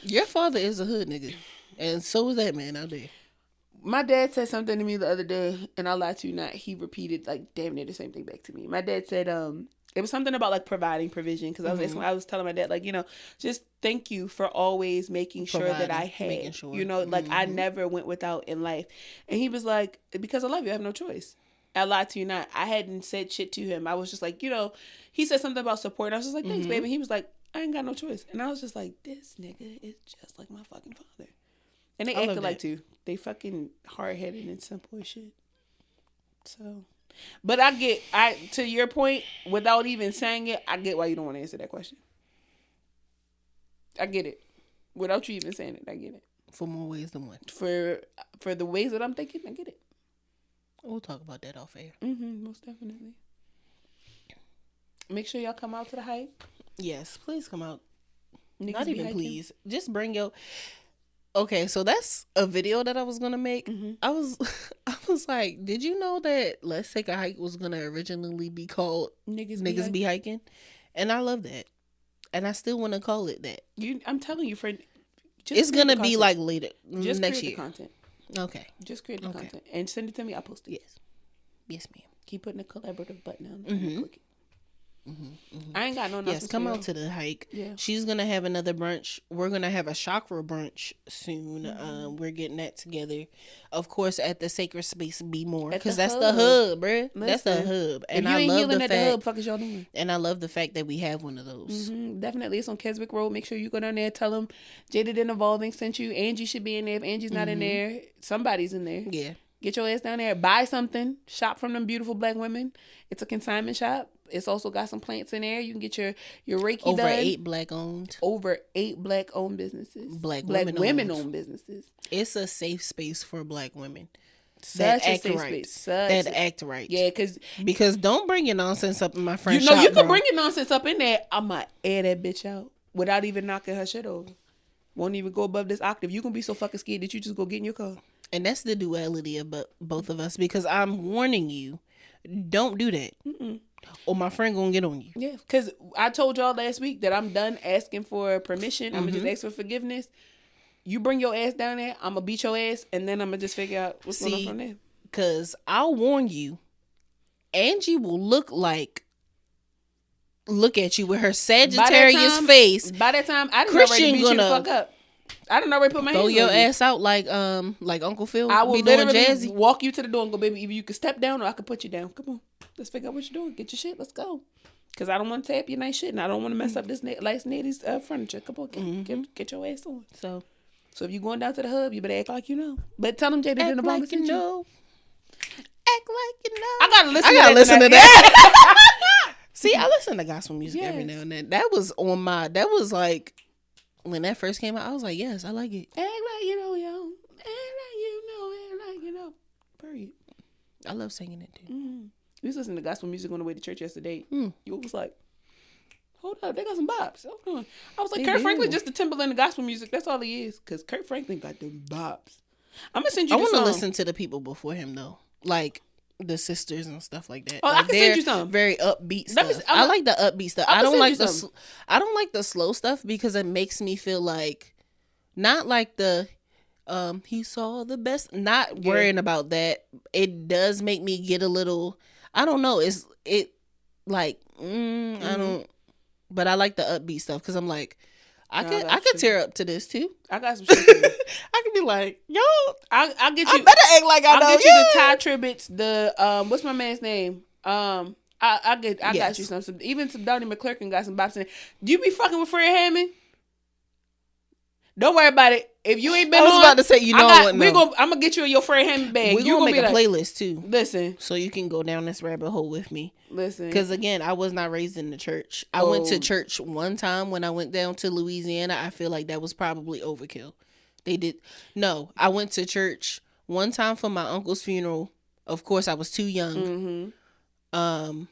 Your father is a hood nigga, and so is that man out there. My dad said something to me the other day, and I lied to you not. He repeated like damn near the same thing back to me. My dad said, it was something about like providing provision because I was telling my dad like, just thank you for always making sure that I had, sure. Like I never went without in life. And he was like, because I love you, I have no choice. I lied to you not. I hadn't said shit to him. I was just like, he said something about support. And I was just like, thanks, baby. And he was like, I ain't got no choice. And I was just like, this nigga is just like my fucking father. And they acted like too. They fucking hard headed and simple as shit. So, but to your point, without even saying it, I get why you don't want to answer that question. I get it. Without you even saying it, I get it. For more ways than one. For the ways that I'm thinking, I get it. We'll talk about that off air. Most definitely. Make sure y'all come out to the hike. Yes, please come out. Niggas Not even please. Just bring your... Okay, so that's a video that I was gonna make. I was like, did you know that Let's Take a Hike was gonna originally be called Niggas Be Hiking? And I love that. And I still want to call it that. I'm telling you, friend. It's gonna be like later, just next create year. The content. Okay. Just create the content and send it to me. I'll post it. Yes, ma'am. Keep putting a collaborative button on there. Click it. I ain't got no. Yes, come out to the hike. Yeah. She's gonna have another brunch. We're gonna have a chakra brunch soon. We're getting that together, of course, at the Sacred Space Be More, because that's the hub, bruh. That's the hub, and I love the fact. The hub, fuck is y'all doing? And I love the fact that we have one of those. Definitely, it's on Keswick Road. Make sure you go down there. Tell them Jaded and Evolving sent you. Angie should be in there. If Angie's not in there, somebody's in there. Yeah. Get your ass down there. Buy something. Shop from them beautiful black women. It's a consignment shop. It's also got some plants in there. You can get your Reiki over done. 8 black owned. Over 8 black owned businesses. Black women owned businesses. It's a safe space for black women. Such a safe space. That act right. Yeah, because don't bring your nonsense up in my friend's shop, you can bro. bring your nonsense up in there. I might air that bitch out without even knocking her shit over. Won't even go above this octave. You can be so fucking scared that you just go get in your car. And that's the duality of both of us, because I'm warning you, don't do that. Or my friend gonna get on you. Yeah, because I told y'all last week that I'm done asking for permission. I'm gonna just ask for forgiveness. You bring your ass down there, I'm gonna beat your ass, and then I'm gonna just figure out what's going on from there. Because I'll warn you, Angie will look at you with her Sagittarius face. By that time, I didn't already beat you the fuck up. I didn't already put my hands on you. Throw your ass out like Uncle Phil. I will literally walk you to the door and go, baby, either you can step down or I can put you down. Come on. Let's figure out what you're doing. Get your shit. Let's go. Because I don't want to tap your nice shit and I don't want to mess up this nice lady's furniture. Come on. Get your ass on. So if you're going down to the hub, you better act like you know. But tell them Jada didn't like you know. Act like you know. I gotta listen to that. See, I listen to gospel music every now and then. That was like, when that first came out, I was like, yes, I like it. Act like you know, yo. Act like you know. Act like you know. Period. I love singing it too. We was listening to gospel music on the way to church yesterday. You was like, hold up, they got some bops. Hold on. I was like, Kurt Franklin just the Timberland of gospel music. That's all he is. Because Kurt Franklin got them bops. I'm going to send you I want to listen to the people before him, though. Like the sisters and stuff like that. Oh, like, I can send you some. Very upbeat stuff. I like the upbeat stuff. I don't like the slow stuff because it makes me feel like, not like the... he saw the best. Not worrying about that. It does make me get a little... I don't know. I don't. But I like the upbeat stuff because I'm like, I could tear up to this too. I got some shit for you. I could be like, yo, I'll get you. I better act like I know. I'll get you the Ty Tribbett's. The what's my man's name? I got you some. Even some Donnie McClurkin got some bops in it. Do you be fucking with Fred Hammond? Don't worry about it. If you ain't been, I was about to say, I'm gonna get you your Fred Hammond bag. We're gonna make a playlist too. Listen, so you can go down this rabbit hole with me. Listen, because again, I was not raised in the church. I went to church one time when I went down to Louisiana. I feel like that was probably overkill. I went to church one time for my uncle's funeral. Of course, I was too young. And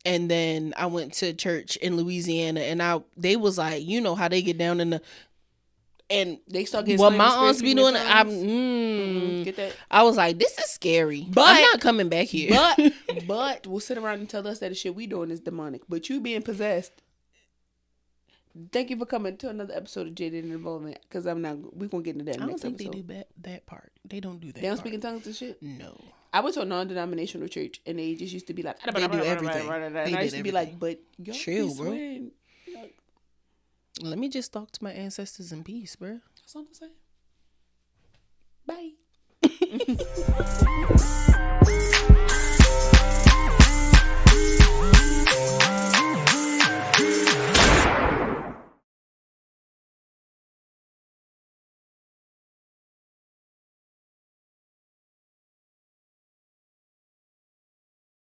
then I went to church in Louisiana, and they was like, you know how they get down in the. And they start getting what my aunts be doing, get that. I was like, this is scary. But I'm not coming back here. But we'll sit around and tell us that the shit we doing is demonic. But you being possessed, Thank you for coming to another episode of Jaded in the Moment. Because we're going to get into that I next don't think episode. they do that part. They don't do that. They don't speak in tongues and shit? No. I went to a non-denominational church and they just used to be like, they do everything. And I used to be like, but y'all chill, be bro. swearing. Let me just talk to my ancestors in peace, bro. That's all I'm saying. Bye.